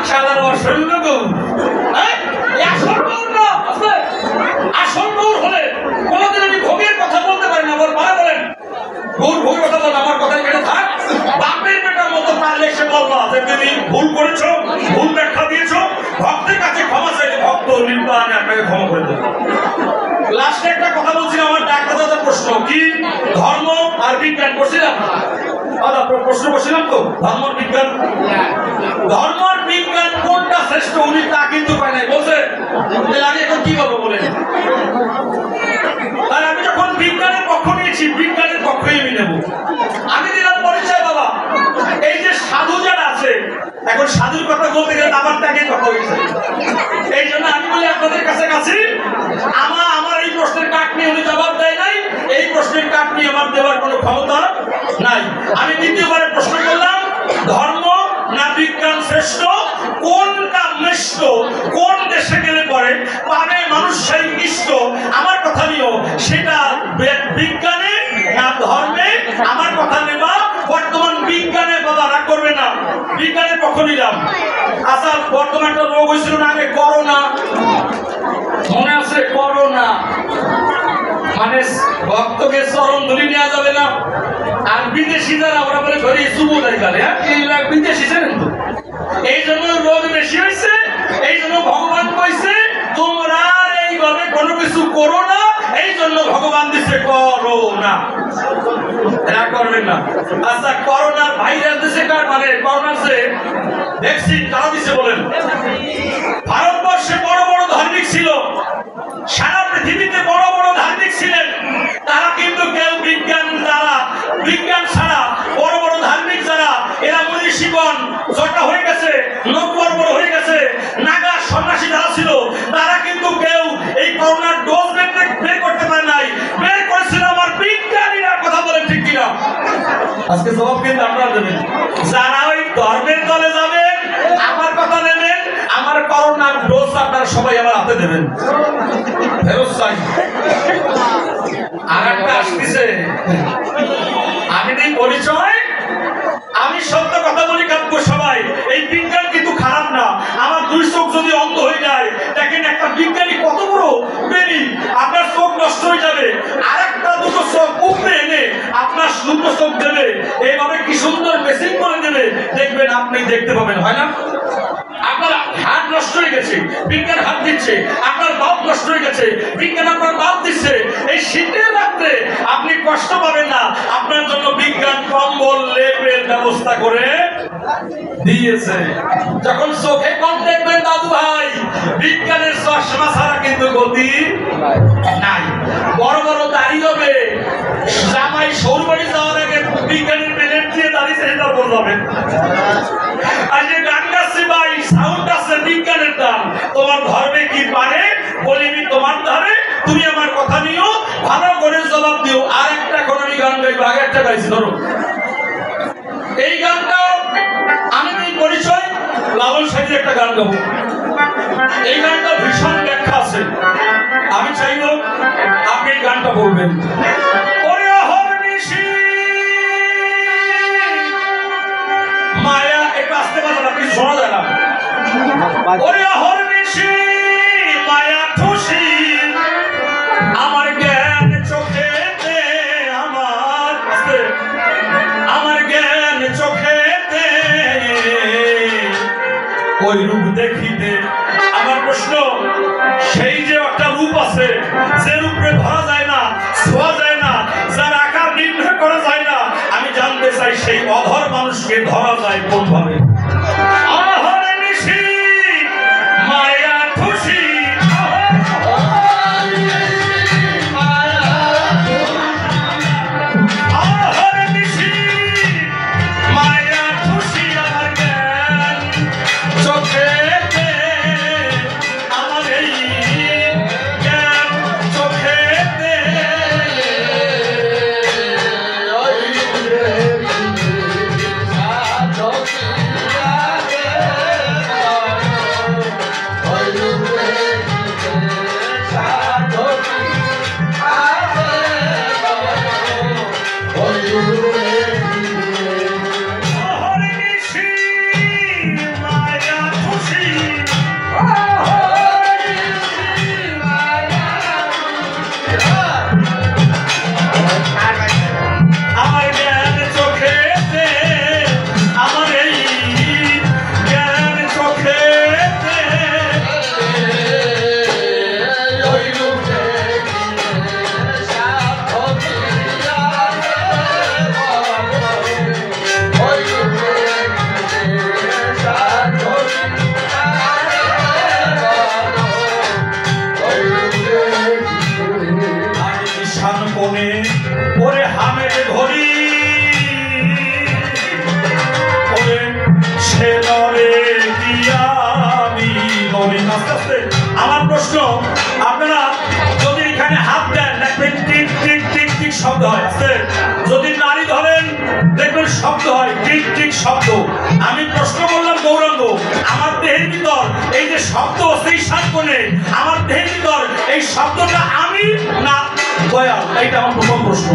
সাদার অসল্য গৌর। আসল গৌর না, আসল গৌর হলে কোনোদিন আমি ভোগের কথা বলতে পারি না। আবার মানে বলেন গৌর ভোগের কথা বলেন, আমার কথাই কেটে থাক। বাপের বেটার মতো পারলে সে বলবো যে তুমি ভুল করেছো, ভুল ব্যাখ্যা দিয়েছো, ভক্তের কাছে ক্ষমা চাইলে ভক্ত নির্বাণে আপনাকে ক্ষমা করে দেবো। লাস্টে একটা কথা বলছিলাম, আমার ডাক্তার দাদা প্রশ্ন কি ধর্ম আর বিজ্ঞান করছিলাম। প্রশ্ন করছিলাম তো ধর্ম বিজ্ঞান কোনটা শ্রেষ্ঠ উনি তা কিন্তু পায় নাই বলছে তাহলে আমি এখন কি করবো বলে তাহলে আমি যখন বিজ্ঞানের পক্ষ নিয়েছি বিজ্ঞানের পক্ষই আমি নেব আমি দিলাম পরিচয় বাবা এই যে সাধু যারা আছে এখন সাধুর কথা বলতে গেলে আমার ত্যাগের কথা হয়েছে এই জন্য আমি বলি আপনাদের কাছাকাছি আমার এই প্রশ্নের কাট নিয়ে উনি জবাব দেয় নাই এই প্রশ্নের কাট নিয়ে আমার দেওয়ার কোনো ক্ষমতা নাই আমি দ্বিতীয়বারে প্রশ্ন করলাম ধর্ম না বিজ্ঞান শ্রেষ্ঠ কোনটা মিষ্ট কোন দেশে গেলে পরে পাবে মানুষ সেই ইষ্ট আমার কথা নিও সেটা বিজ্ঞানে না ধর্মে আমার কথা নেবা বর্তমান বিজ্ঞানে বাবা রাগ করবে না বিজ্ঞানের পক্ষ নিলাম আচ্ছা বর্তমান একটা রোগ হয়েছিল না আগে করোনা মনে আছে করোনা মানে ভক্তকে চরণ ধরে নেওয়া যাবে না আর বিদেশি যারা ওরা বলে ধরে চুবু দেয় হ্যাঁ বিদেশি জানেন তো এই জন্য রোগ বেশি হয়েছে এই জন্য ভগবান কইছে তোমরা এইভাবে কোনো কিছু করো না এই জন্য ভগবান দিছে করোনা এরা করবেন না আচ্ছা করোনার ভাইরাস দিছে কার মানে করোনা যে ভ্যাকসিন কারা দিছে বলেন ভারতবর্ষে বড় বড় ধার্মিক ছিল সারা পৃথিবীতে বড় বড় ধার্মিক ছিলেন তারা কিন্তু কেউ বিজ্ঞান ছাড়া বড় বড় ধার্মিক যারা এরা মনীষীগণ জটা হয়ে গেছে লোক বড় বড় হয়ে গেছে নাগা সন্ন্যাসী যারা ছিল তারা কিন্তু কেউ এই করোনার ডোজ বের করতে পারে নাই বের করেছিল আমার বিজ্ঞানীরা কথা বলেন ঠিক কিনা আজকে জবাব কিন্তু আপনারা দেবেন যারা ওই ধর্মের দলে যাবেন আমার কথা নেবেন আমার করোনার ডোজ আপনারা সবাই আমার হাতে দেবেন ফেরত চাই আর একটা আসতেছে আমি এই পরিচয় আমি সত্য কথা বলি কাব্য সবাই এই বিজ্ঞান কিন্তু খারাপ না আমার দুই চোখ যদি অন্ধ হয়ে যায় দেখেন একটা বিজ্ঞানী কত বড় বেরি আপনার চোখ নষ্ট হয়ে যাবে আর একটা দুটো চোখ উপরে এনে আপনার দুটো চোখ দেবে এইভাবে কি সুন্দর মেশিন করে দেবে দেখবেন আপনি দেখতে পাবেন হয় না আপনার হাত নষ্ট হয়ে গেছে বিজ্ঞান হাত দিচ্ছে আপনার বাপ নষ্ট হয়ে গেছে বিজ্ঞান আপনার বাপ দিচ্ছে এই শীতের রাত্রে আপনি কষ্ট পাবেন না আপনার জন্য বিজ্ঞান কম্বল লেপের ব্যবস্থা করে দিয়েছে যখন চোখে কম দেখবেন দাদু ভাই বিজ্ঞানের চশমা ছাড়া কিন্তু গতি নাই বড় বড় দাড়ি হবে জামাই সৌরবাড়ি যাওয়ার আগে বিজ্ঞানের প্লেট দিয়ে দাঁড়িয়ে সেটা বলবে আর যে গান গাচ্ছে ভাই সাউন্ড আছে বিজ্ঞানের দাম তোমার ধর্মে কি পারে বলিবি তোমার ধারে তুমি আমার কথা নিও ভালো করে জবাব দিও আর একটা কোন আমি গান গাইবো আগে একটা গাইছি ধরো এই গানটা আমি এই পরিচয় লাবণ সাহেবের একটা গান গাবো এই গানটা ভীষণ ব্যাখ্যা আছে আমি চাইবো আপনি এই গানটা বলবেন মায়া একটু আসতে পারবেন আপনি শোনা যায় না ওরে হরনিশি মায়া খুশি আমার জ্ঞান চোখেতে আমার জ্ঞান চোখেতে ওই রূপ দেখিতে আমার প্রশ্ন সেই যে একটা রূপ আছে যে রূপে ধরা যায় না ছোঁয়া যায় না যার আকার নির্ণয় করা যায় না আমি জানতে চাই সেই অধর মানুষকে ধরা যায় কোনভাবে মায়া খুশি মায়া খুশি আমার জ্ঞান চোখেতে আমার এই জ্ঞান চোখেতে শব্দ হয় আছে, যদি নারী ধরেন দেখবেন শব্দ হয় টিক টিক শব্দ। আমি প্রশ্ন করলাম গৌরাঙ্গ, আমার দেহের ভিতর এই যে শব্দ সেই সাক্ষণে আমার দেহের ভিতর এই শব্দটা আমি না দয়াল, এইটা আমার প্রথম প্রশ্ন।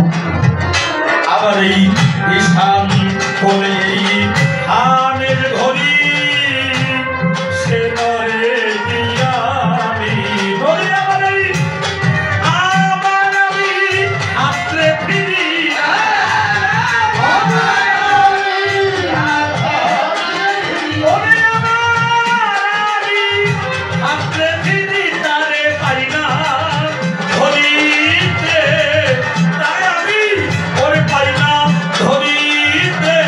আবার এই ঈশান কোণে আনের ঘড়ি সে করে দিয়া আমি ঘড়ি আমার এই আমার আমি আত্রে ফিরি আত্রে ফিরি তারে পাই না ধরিতে তারে আমি ওরে পাই না ধরিতে।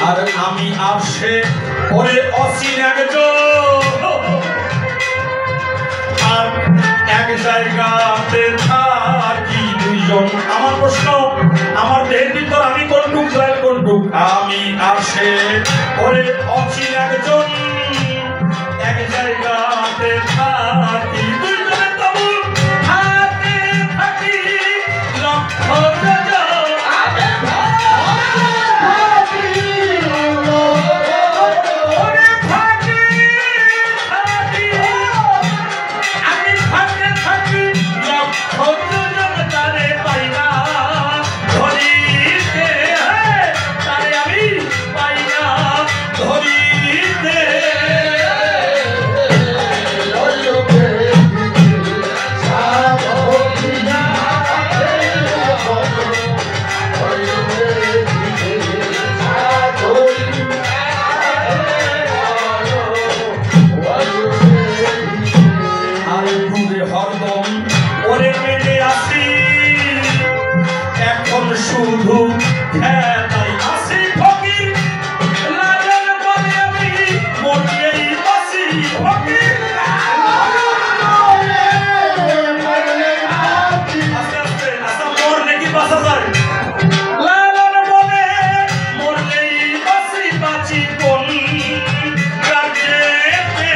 আর আমি আসে ওরে অসীন একজন আর এক জায়গাতে থাকি দুইজন। আমার প্রশ্ন, আমার দেহের ভিতর আমি কোনটুক দয়াল কোনটুক? আমি আসে ওরে অসীন একজন এক জায়গাতে থাকি দুইজনে তবু হাতে থাকি লক্ষ যোজন। ওরে থাকি থাকি আমি থাকতে থাকি লক্ষ যোজন তারে পাই না ধরিতে তারে আমি পাই না ধরিতে। আর দূরে হরদম ওরে মেলে আসি এখন শুধু খেতাই আসি ফকির লালন বলে আমি মরিয়েই বাসি ফকির। আস্তে আস্তে আচ্ছা মরলে কি বাঁচা যায়? লালন বলে মরলেই বাসি বাঁচি কোন রাজ্যেতে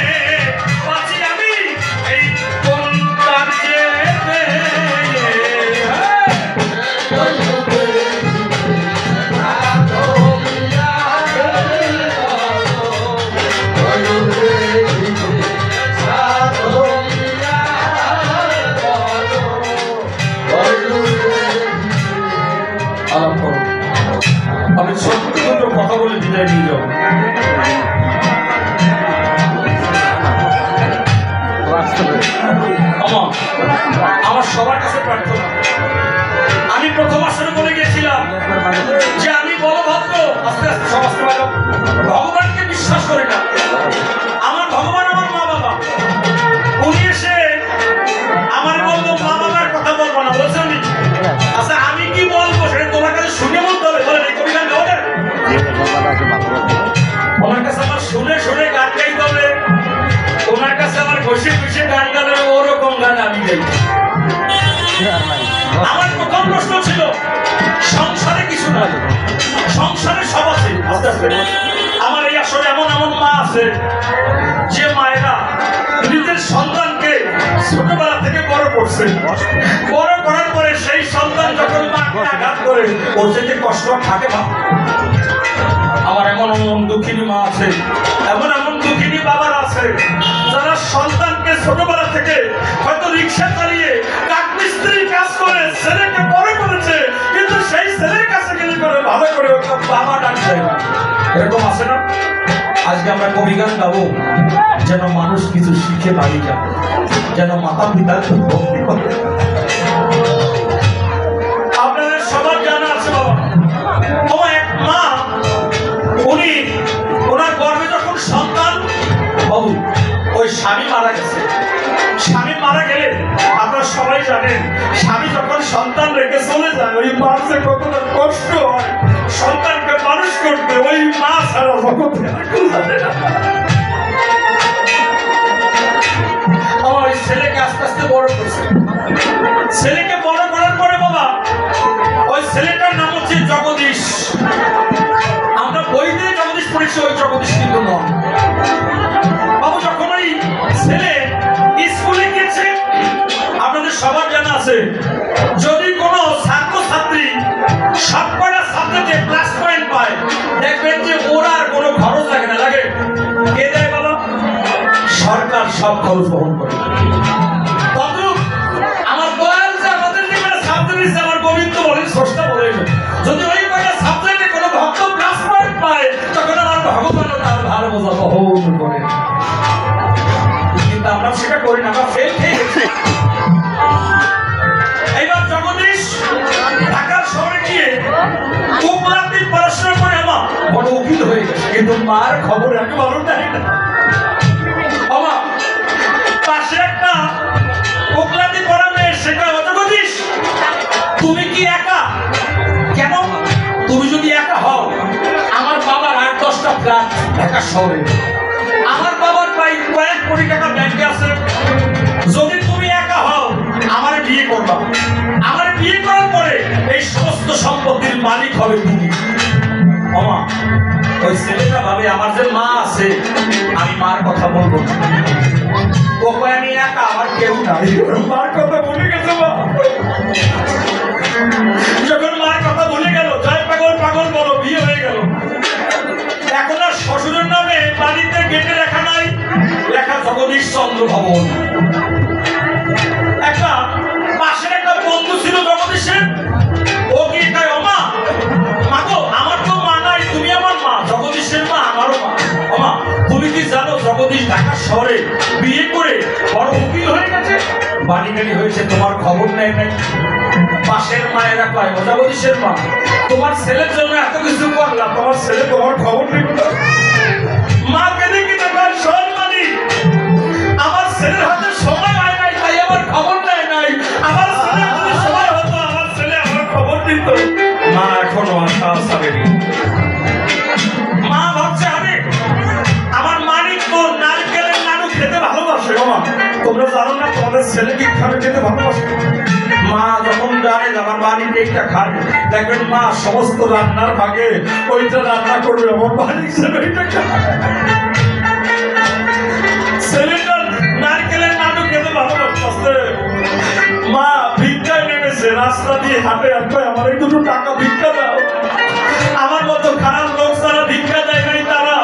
বাঁচি আমি এই কোন রাজ্যেতে। আলাপ করো। আমি সত্যি দুটো কথা বলে বিদায় নিয়ে যাবো। আমার সবার কাছে প্রার্থনা, আমি প্রথম আসরে বলে গেছিলাম যে আমি বলভদ্র আস্তে আস্তে সব আসতে পারলাম, ভগবানকে বিশ্বাস করি না। আমার ভগবান আমার মা বাবা, উনি এসে আমার বললো মা বাবার কথা বলবো না, বলছে উনি। আচ্ছা আমি কি বলবো সেটা তোমার কাছে শুনে বলতে হবে, বলে এই কবি গান গাও না। ওনার কাছে আমার শুনে শুনে গান গাইতে হবে, ওনার কাছে আমার ঘষে ঘষে গান গাইতে হবে, ওরকম গান আমি গাই। আমার প্রথম প্রশ্ন ছিল সংসারে কিছু না, সংসারে সব আছে। আস্তে আস্তে আমার এই আসলে এমন এমন মা আছে যে মায়েরা নিজের সন্তানকে ছোটবেলা থেকে বড় করছে, বড় করার পরে সেই সন্তান যখন মাকে আঘাত করে ওর যে কষ্ট থাকে না। আমার এমন এমন দুঃখিনী মা আছে, এমন এমন দুঃখিনী বাবার আছে যারা সন্তানকে ছোটবেলা থেকে হয়তো রিক্সা চালিয়ে কাঠমিস্ত্রির কাজ করে ছেলেকে বড় করেছে, কিন্তু সেই ছেলের কাছে গেলে করে ভালো করে বাবা ডাক দেয় না। এরকম আছে না? আজকে আমরা কবি গান গাবো যেন মানুষ কিছু শিখে বাড়ি যাবে, যেন মাতা পিতার ভক্তি করে। আপনাদের সবার জানা আছে বাবা, ও এক মা, উনি ওনার গর্ভে যখন সন্তান বাবু ওই স্বামী মারা গেছে। স্বামী মারা গেলে আপনারা সবাই জানেন, স্বামী যখন সন্তান রেখে চলে যায় ওই মার যে কতটা কষ্ট হয় সন্তানকে মানুষ করতে, ওই মা ছাড়া জগতে আর কেউ জানে না। আমার ওই ছেলেকে আস্তে আস্তে বড় করছে। ছেলেকে বড় করার পরে বাবা ওই ছেলেটার নাম হচ্ছে জগদীশ। আমরা বইতে জগদীশ পড়েছি, ওই জগদীশ কিন্তু নয় বাবু। যখন ওই ছেলে স্কুলে গেছে, আপনাদের সবার জানা আছে, যদি কোনো ছাত্র ছাত্রী সবকটা সাবজেক্টে প্লাস পয়েন্ট পায়, দেখবেন যে ওরা আর কোনো খরচ লাগে না। লাগে কে দেয় বাবা? সরকার সব খরচ বহন করে। তদ্রুপ আমার দয়াল যে আমাদের যে কটা সাবজেক্ট দিচ্ছে, আমার গোবিন্দ বলেন, স্রষ্টা বলেন, যদি ওই কটা সাবজেক্টে কোনো ভক্ত প্লাস পয়েন্ট পায়, তখন আমার ভগবানও তার ভালো বোঝা বহন করে। কিন্তু আমরা সেটা করি না, আমরা ফেল খেয়ে গেছি। এইবার জগদীশ ঢাকার শহরে গিয়ে কোকলাতে পড়াশোনা করে আমার বড় উকিল হয়ে গেছে, কিন্তু মার খবর একেবারে দেয় না। আমার পাশে একটা কোকলাতে পড়া মেয়ে, সেটা জগদীশ তুমি কি একা? কেন? তুমি যদি একা হও, আমার বাবার 8-10টা ফ্ল্যাট ঢাকা শহরে, আমার বাবার প্রায় কয়েক কোটি টাকা ব্যাংকে আছে। যদি তুমি একা হও, আমার বিয়ে করবা। আমার বিয়ে করার পরে এই সমস্ত সম্পত্তির মালিক হবে তুমি। আমা ওই ছেলেটা ভাবে আমার যে মা আছে, আমি মার কথা বলবো না। ও কয় আমি একা, আমার কেউ নাই। মার কথা বলে গেছে মা। যখন মার কথা বলে গেল, জয় পাগল পাগল বলো, বিয়ে হয়ে গেল। এখন আর শ্বশুরের নামে বাড়িতে গেটে লেখা নাই, লেখা জগদীশ চন্দ্র ভবন। একটা পাশের একটা বন্ধু ছিল জগদীশের, ও কি কয়, ওমা মাগো, আমার তো মা নাই, তুমি আমার মা। জগদীশের মা আমারও মা। ওমা তুমি কি জানো জগদীশ ঢাকা শহরে বিয়ে করে বড় উকিল হয়ে গেছে, বাড়ি গাড়ি হয়েছে, তোমার খবর নেয় নাই? পাশের মায়েরা কয়, ও জগদীশের মা, তোমার ছেলের জন্য এত কিছু করলাম, তোমার ছেলে তোমার খবর নেই। মা কেঁদে কেঁদে কয়, শোন মানি, আমার ছেলের হাতে সময় হয় নাই, তাই আমার খবর নেয় নাই। আমার ছেলে যদি সময় হতো, আমার ছেলে আমার খবর দিত। মা এখনো আশা ছাড়েনি। মা ভাবছে, আরে আমার মানিক তো নারকেলের নাড়ু খেতে ভালোবাসে। মা তোমরা জানো না, তোমাদের ছেলে কি খাবে খেতে ভালোবাসে? মা যখন জানে আমার মানিক এইটা খায়, দেখবেন মা সমস্ত রান্নার ভাগে ওইটা রান্না করবে, আমার মানিক ওইটা খায়। ছেলেটার নারকেলের নাড়ু খেতে ভালোবাসে। মা ভিক্ষায় নেমেছে, রাস্তা দিয়ে হাঁটে আর কয়, আমার এই দুটো টাকা ভিক্ষা দাও। আমার মতো খারাপ লোক যারা ভিক্ষা দেয় নাই, তারা,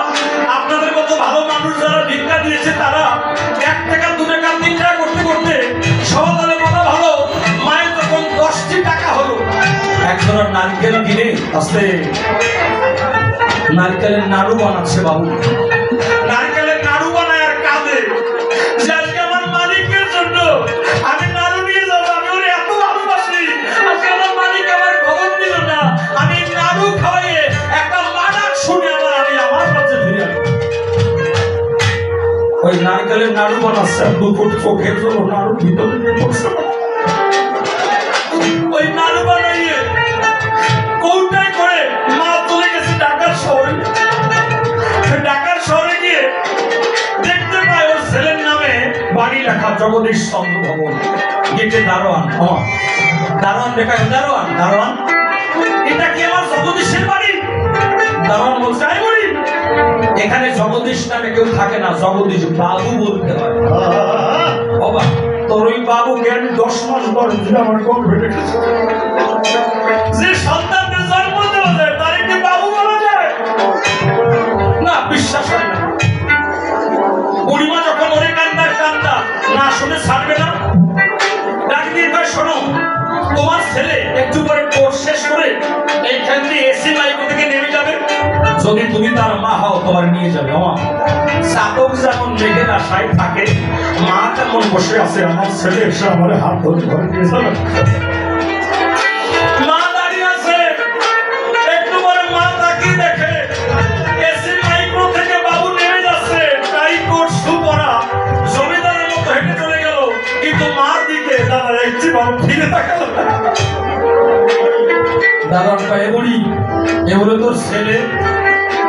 আপনাদের মতো ভালো মানুষ যারা ভিক্ষা দিয়েছে, তারা 1 টাকা 2 টাকা 3 টাকা করতে করতে সমাধানে কথা ভালো, মায়ের যখন 10টি টাকা হলো, একজনের নারকেল কিনে আস্তে নারকেলের নাড়ু বানাচ্ছে বাবু। নারকেলের নাড়ু বানায় আর কাঁদে যে আজকে আমার মালিকের জন্য আমি নাড়ু নিয়ে যাবো, আমি ওরে এত ভালোবাসি, আজকে আমার মালিক আমার খবর দিল না, আমি নাড়ু খাওয়াইয়ে একটা মানাক শুনে আমি আমার কাছে ফিরে আসবো। ওই নারকেলের নাড়ু বানাচ্ছে, 2 ফুট চোখের জন্য নাড়ু ভিতরে নিয়ে পড়ছে। ওই নাড়ু বানাইয়ে কৌটায় করে মা চলে গেছে ঢাকার শহরে। ঢাকার শহরে গিয়ে দেখতে পায় ওর ছেলের নামে বাড়ি লেখা জগদীশ চন্দ্র ভবন। গেটে দারোয়ান, দারোয়ান দেখায়, দারোয়ান দারোয়ান এটা কি আমার জগদীশের বাড়ি? দারোয়ান বলছে, আই বলি এখানে জগদীশ নামে কেউ থাকে না, জগদীশ বাবু বলতে হয়। বাবা তোর ওই বাবুকে আমি 10 মাস বয়সে আমার গর্ভে রেখেছি। যে সন্তানকে জন্ম দেওয়া যায় তার কি বাবু বলা যায় না? বিশ্বাস হয় না। বুড়িমা যখন ওরে কান্দার কান্দা না শুনে ছাড়বে না, ডাক দিয়ে কয়, শোনো তোমার ছেলে একটু পরে কোর্স শেষ করে এইখান দিয়ে এসি লাইব্রেরি থেকে নেমে যাবে, যদি তুমি তার মা হও তোমার নিয়ে যাবে। আমার চাতক যেমন মেঘের আশায় থাকে, মা তেমন বসে আছে, আমার ছেলে এসে আমার হাত ধরে ঘরে নিয়ে যাবে। মা দাঁড়িয়ে আছে, একটু পরে মা তাকিয়ে দেখে এসি মাইক্রো থেকে বাবু নেমে যাচ্ছে, তাই কোট শু পরা, জমিদারের মতো হেঁটে চলে গেল, কিন্তু মার দিকে তারা একটি বাবু ফিরে তাকালো। দাদার পায়ে বুড়ি, এগুলো তোর ছেলে,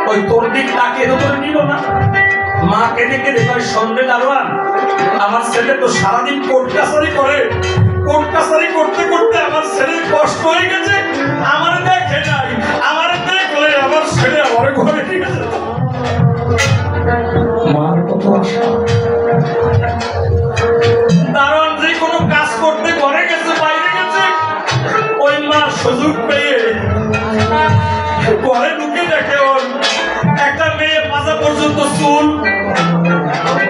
ওই তোর দিক তাকে তো তোর নিল না। মা কেঁদে কেঁদে কয়, সন্ধ্যে দারোয়ান আমার ছেলে তো সারাদিন কোর্ট কাছারি করে, কোর্ট কাছারি করতে করতে আমার ছেলের কষ্ট হয়ে গেছে, আমার দেখে নাই, আমার দেখলে আমার ছেলে আমার ঘরে ঠিক আছে। মার কত আশা, দারোয়ান যে কোনো কাজ করতে ঘরে গেছে বাইরে গেছে, ওই মা সুযোগ পেয়ে ঘরে ঢুকে দেখে ওর একটা মেয়ে মাথা পর্যন্ত চুল,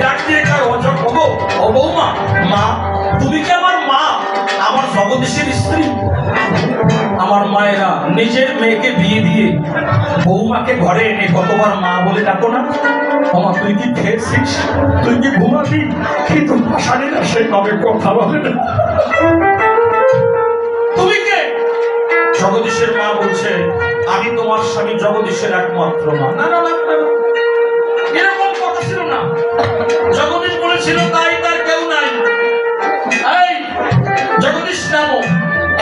ডাক দিয়ে ও বৌমা, মা তুমি কি আমার মা? আমার জগদীশের স্ত্রী। আমার মায়েরা নিজের মেয়েকে বিয়ে দিয়ে বৌমাকে ঘরে এনে কতবার মা বলে ডাকো না? আমার তুই কি খেয়েছিস, তুই কি ঘুমাবি? কিন্তু ভাষালীরা সেভাবে কথা বলে না। তুমি কে? জগদীশের মা বলছে, আমি তোমার স্বামী জগদীশের একমাত্র মা। না না না, এরকম কথা ছিল না। জগদীশ বলেছিল তাই তার কেউ নাই। এই জগদীশ নামো।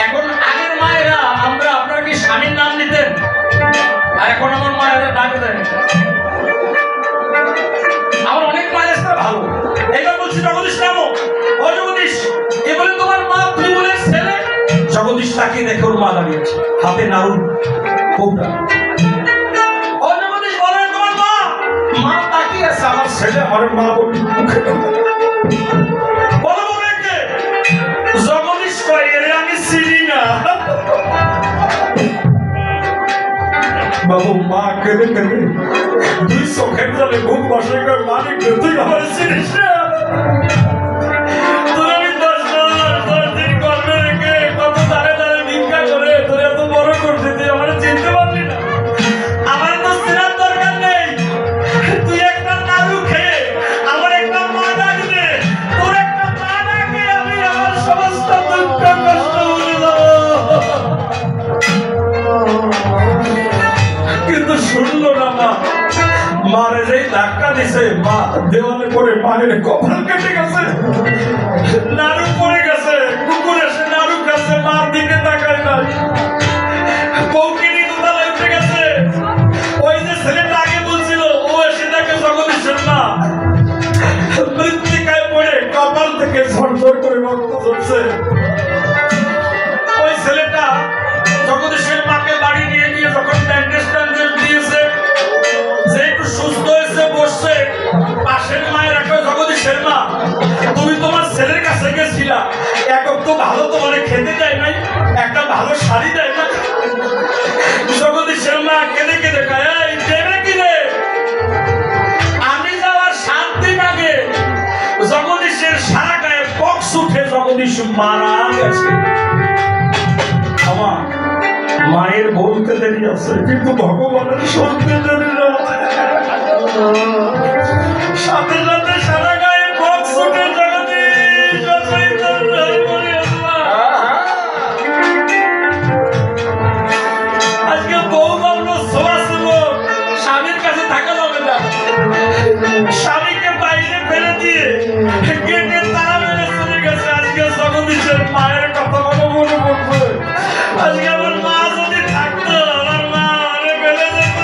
এখন আগের মায়েরা আমরা আপনারা কি স্বামীর নাম নিতেন, আর এখন আমার মায়েরা ডাকে দেয়। আমার অনেক মায়ের সাথে ভালো। এইবার বলছি জগদীশ নামো। ও জগদীশ, এ বলে তোমার মা, তুমি বলে ছেলে। জগদীশ তাকিয়ে দেখে ওর মা দাঁড়িয়েছে, হাতে নাড়ু কৌটা। ও জগদীশ বলে তোমার মা। মা তাকিয়ে আছে, আমার ছেলে আমার মা বলি বলো বলে কে? জগদীশ কয়, এরে আমি চিনি না। বাবু মা কেঁদে কেঁদে দুই চোখের জলে ঘুম বসে কয়, মালিক তুই আমার চিনিস না? তোর আমি 10 দিন গর্ভে রেখে কত দাঁড়ে দাঁড়ে ভিক্ষা করে তোর এত বড় করছি, তুই আমার চিনতে পারলি না? আমার তো চেনার দরকার নেই। তুই একটা নাড়ু খেয়ে আমার একটা মা ডাক দে, তোর একটা মা ডাকে আমি আমার সমস্ত দুঃখ কষ্ট ভুলে যাবো। কিন্তু শুনলো না মা। মারে যেই ধাক্কা দিছে, মা দেওয়ালে পড়ে মায়ের কপাল কেটে গেছে, নাড়ু পড়ে গেছে, কুকুর এসে নাড়ু খাচ্ছে, মার দিকে তাকায় না। বউকিনি দুধালে উঠে গেছে। ওই যে ছেলেটা আগে বলছিল, ও এসে দেখে জগদীশের মা মৃত্তিকায় পড়ে কপাল থেকে ঝরঝর করে রক্ত ঝরছে। ওই ছেলেটা জগদীশের মাকে বাড়ি নিয়ে গিয়ে যখন ব্যান্ডেজ ট্যান্ডেজ দিয়েছে, যে একটু সুস্থ হয়েছে বসছে, পাশের মায়ের একটা জগদীশের মা, তুমি তোমার ছেলের কাছে গেছিলা, একক তো ভালো তোমার খেতে দেয় নাই, একটা ভালো শাড়ি দেয় না? জগদীশের মা কেঁদে কেঁদে কয়, এই দেবে কি রে? আমি যাওয়ার 7 দিন আগে জগদীশের সারা গায়ে পক্স উঠে জগদীশ মারা গেছে। আমার মায়ের বলতে দেরি আছে, কিন্তু ভগবানের শুনতে দেরি না। সাথে সাথে সারা গায়ে পক্স উঠে জগদীশ আজকে বউ ভাবলো সোয়া ছিল, স্বামীর কাছে থাকা যাবে না, স্বামীকে বাইরে ফেলে দিয়ে গেটের তালা মেরে চলে গেছে। আজকে জগদীশের মায়ের কথা বলো মনে পড়ছে। আজকে আমার মা যদি থাকতো, আমার মা অনেক ফেলে যেত।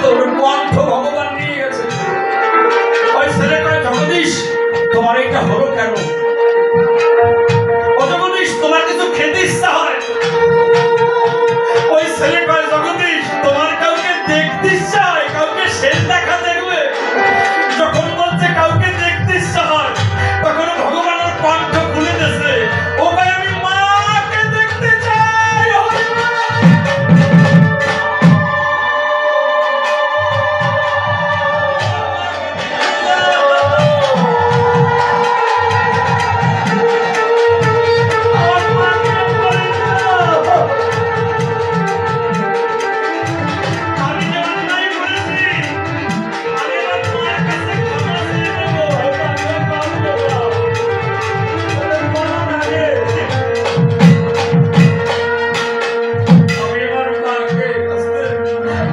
তো ওর কণ্ঠ ভগবান নিয়ে গেছে। ওই ছেলে কয় জগদীশ তোমার এটা হলো কেন? ও জগদীশ তোমার কিছু খেতে ইচ্ছা হয়? ওই ছেলে কয় জগদীশ তোমার কাউকে দেখতে ইচ্ছা হয়, কাউকে শেষ দেখা দেখবে? যখন বলছে কাউকে দেখতে ইচ্ছা হয় তখন ভগবানের কণ্ঠ খুলে দিয়েছে। ও ভাই আমি মাকে দেখতে চাই।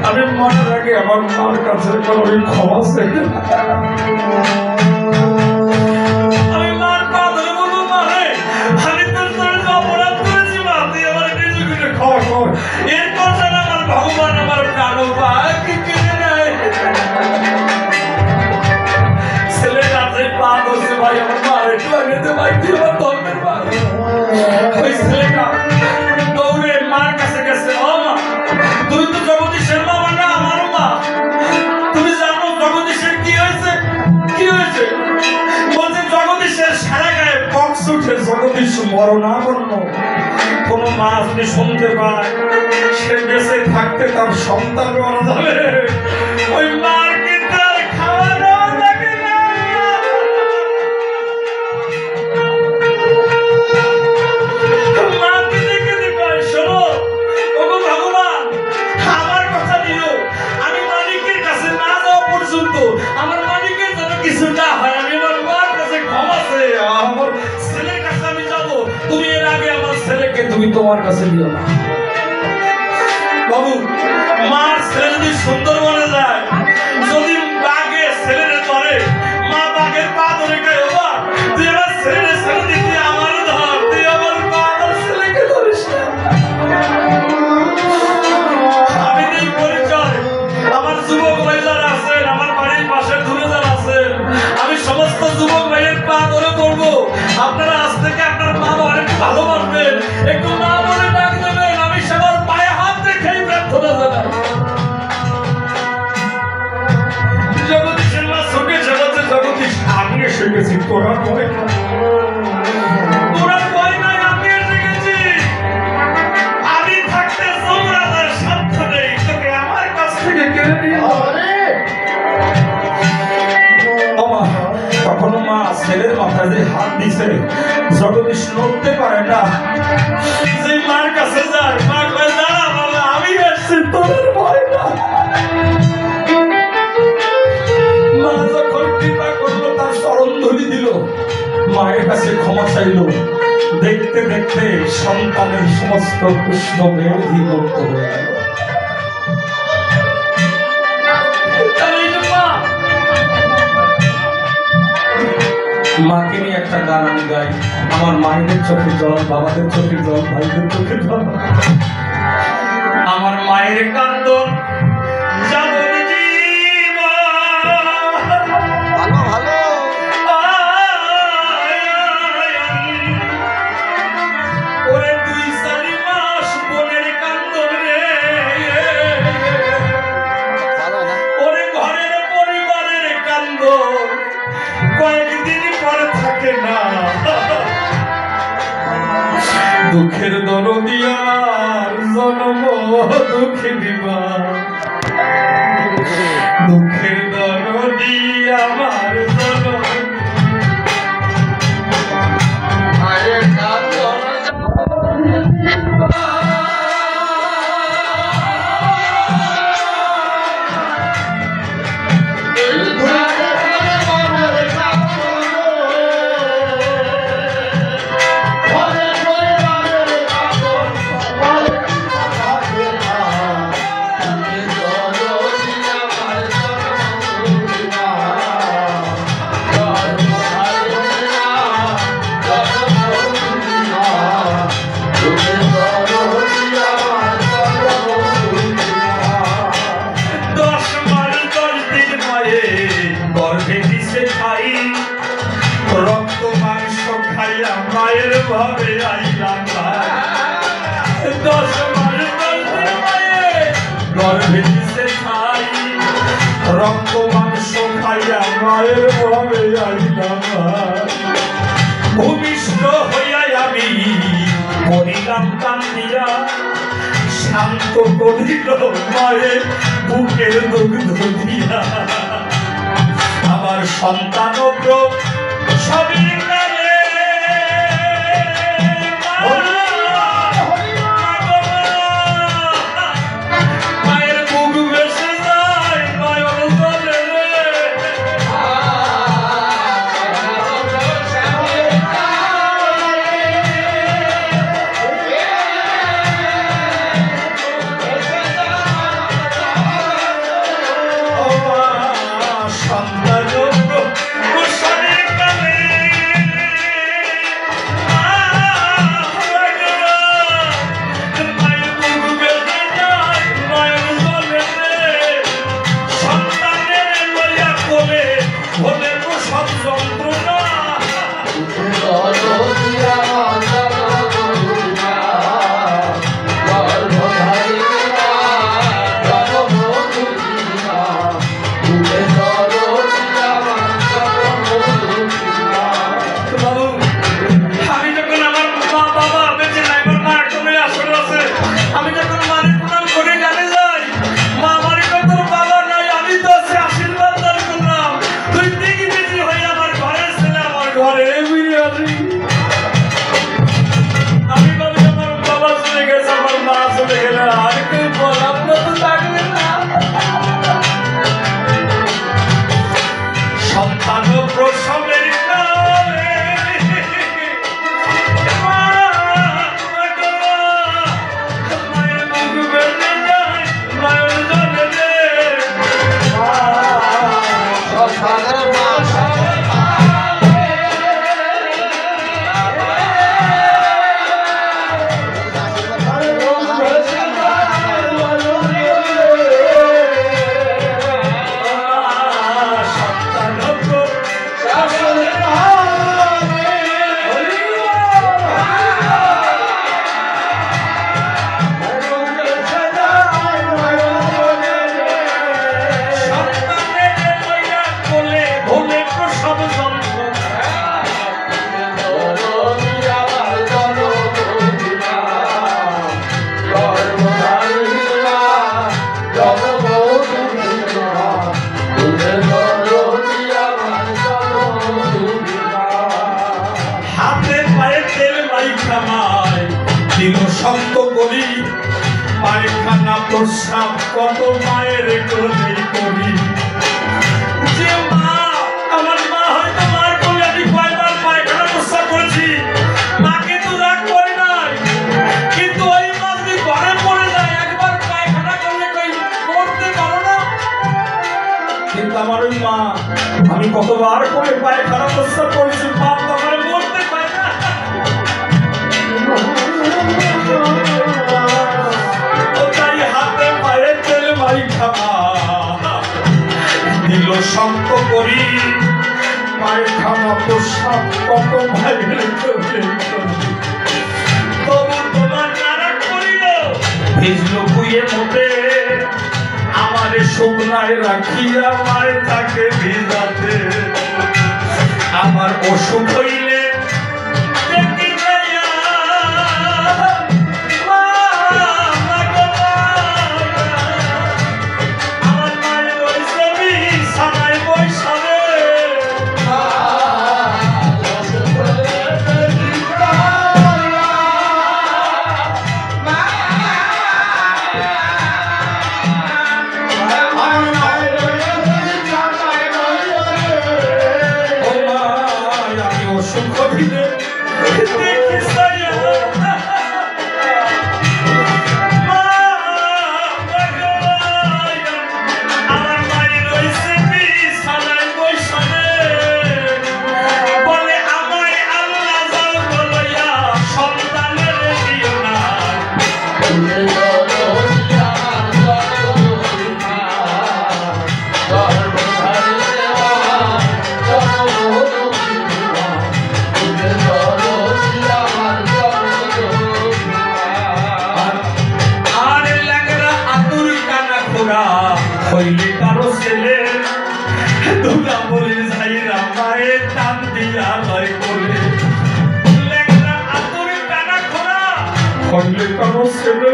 আমি মনে রাখি আমার মার কাছে ক্ষমা চাই। আমি মার পা ধরে বলবো মা রে আমি তোর সাথে অপরাধ করেছি, মা তুই আমার নিজে কিছু ক্ষমা কর। এরপর যেন আমার ভগবান আমার প্রাণ কি কিনে নেয়। ছেলে রাতে পা ধরছে ভাই আমার মার একটু আগে তো ভাই তুই আমার ধর্মের মা। ওই ছেলেটা দৌড়ে মার কাছে গেছে। ও মা তুই তো জগদীশের মা মানে আমারও মা। তুমি জানো জগদীশের কি হয়েছে? কি হয়েছে? বলছে জগদীশের সারা গায়ে পক্স উঠে, জগদীশ মরণাপন্ন। কোনো মা যদি শুনতে পায় সে বেঁচে থাকতে তার সন্তান মারা যাবে। ওই মার কিন্তু আর খাওয়ানো লাগে না। মাকে দেখে দেখে শোনো ওগো ভগবান আমার কথা দিও, আমি মালিকের কাছে না যাওয়া পর্যন্ত আমার মালিকের যেন কিছু না হয়। আমি আমার মার কাছে ক্ষমা চাই। আমার ছেলের কাছে আমি যাব, তুমি এর আগে আমার ছেলেকে তুমি তোমার কাছে দিও না। বাবু মার ছেলে যদি সুন্দরবনে যায়, যদি বাঘে ছেলেরে ধরে, মা বাঘের পা ধরে গায়ে বাবা তুই আমার ছেলেরে ছেড়ে দিতে আমার ধর, তুই আমার পা আমার ছেলেকে ধরিস না। আমি এই পরিচয় আমার যুবক ভাই যারা আছেন, আমার বাড়ির পাশে দূরে যারা আছেন, আমি সমস্ত যুবক ভাইয়ের পা ধরে করবো। আপনারা আজ থেকে আপনার মা বাবার একটু ভালোবাসবেন, একটু মা বলে ডাক দেবেন। আমি সবার পায়ে হাত রেখেই প্রার্থনা জানাই। জগদীশের মা চোখে জগতে জগদীশ আমি এসে গেছি, তোরা ভয় না, তোরা ভয় নাই, আমি এসে গেছি। আমি থাকতে যমরাজের সাধ্য নেই তোকে আমার কাছ থেকে কেড়ে নিয়ে যাওয়া। কখনো মা ছেলের মাথায় যে হাত দিছে জগদীশ নড়তে পারে না। যে মার কাছে যায় মা কয় দাঁড়া বাবা আমি আসছি, তোর ভয় না। মা যখন কৃপা করলো তার চরণ ধরি দিল, মায়ের কাছে ক্ষমা চাইল। দেখতে দেখতে সন্তানের সমস্ত কৃষ্ণ মেধি মুক্ত হয়ে গেল। মাকে নিয়ে একটা গান আমি গাই। আমার মায়েদের চোখে জল, বাবাদের চোখে জল, ভাইদের চোখে জল। আমার মায়ের কান্দন ওরে 2-4 মাস বোনের কান্দন রে, ওরে ঘরের পরিবারের কান্দন কয়েকদিন পরে থাকে না। দুঃখের দরদি আমার জন্ম দুঃখে দিবা, দুঃখের দরদি আমার জন্ম। ভাবে আইলাম ভাই 10 মাস 10 দিন মায়ের গর্ভে দিছে খাই রক্ত মাংস খাইয়া মায়ের ভাবে আইলাম ভাই ভূমিষ্ঠ হইয়া আমি মরিলাম কান্দিয়া শান্ত করিল মায়ের বুকের দুগ্ধ দিয়া আমার সন্তান সবই কালে মায়ের বুক বেসে যায় মায়ের জলে শক্ত করি পায়খানা প্রস্রাব কত মায়ের কোলে করি যে মা আমার মা হয়তো মার কোলে আমি কয়বার পায়খানা প্রস্রাব করেছি মাকে তো রাগ করি নাই কিন্তু ওই মা যদি ঘরে পড়ে যায় একবার পায়খানা করলে কই করতে পারো না কিন্তু আমার ওই মা আমি কতবার করে পায়খানা প্রস্রাব করেছি বাপ আমার মরতে পারে না দিল শক্ত করি পায়খানা প্রস্রাব কত ভাইয়ের চলে তবু তোমার নারা করিল ভিজল বুয়ে মতে আমারে শুকনায় রাখিয়া মায়ের তাকে ভিজাতে আমার অসুখ হইলে ছেলে দুলা বলি যাইরা মায়ের টান দিয়া লয় করে লেংরা আতুরে টানা খোলা হইলে কোন ছেলে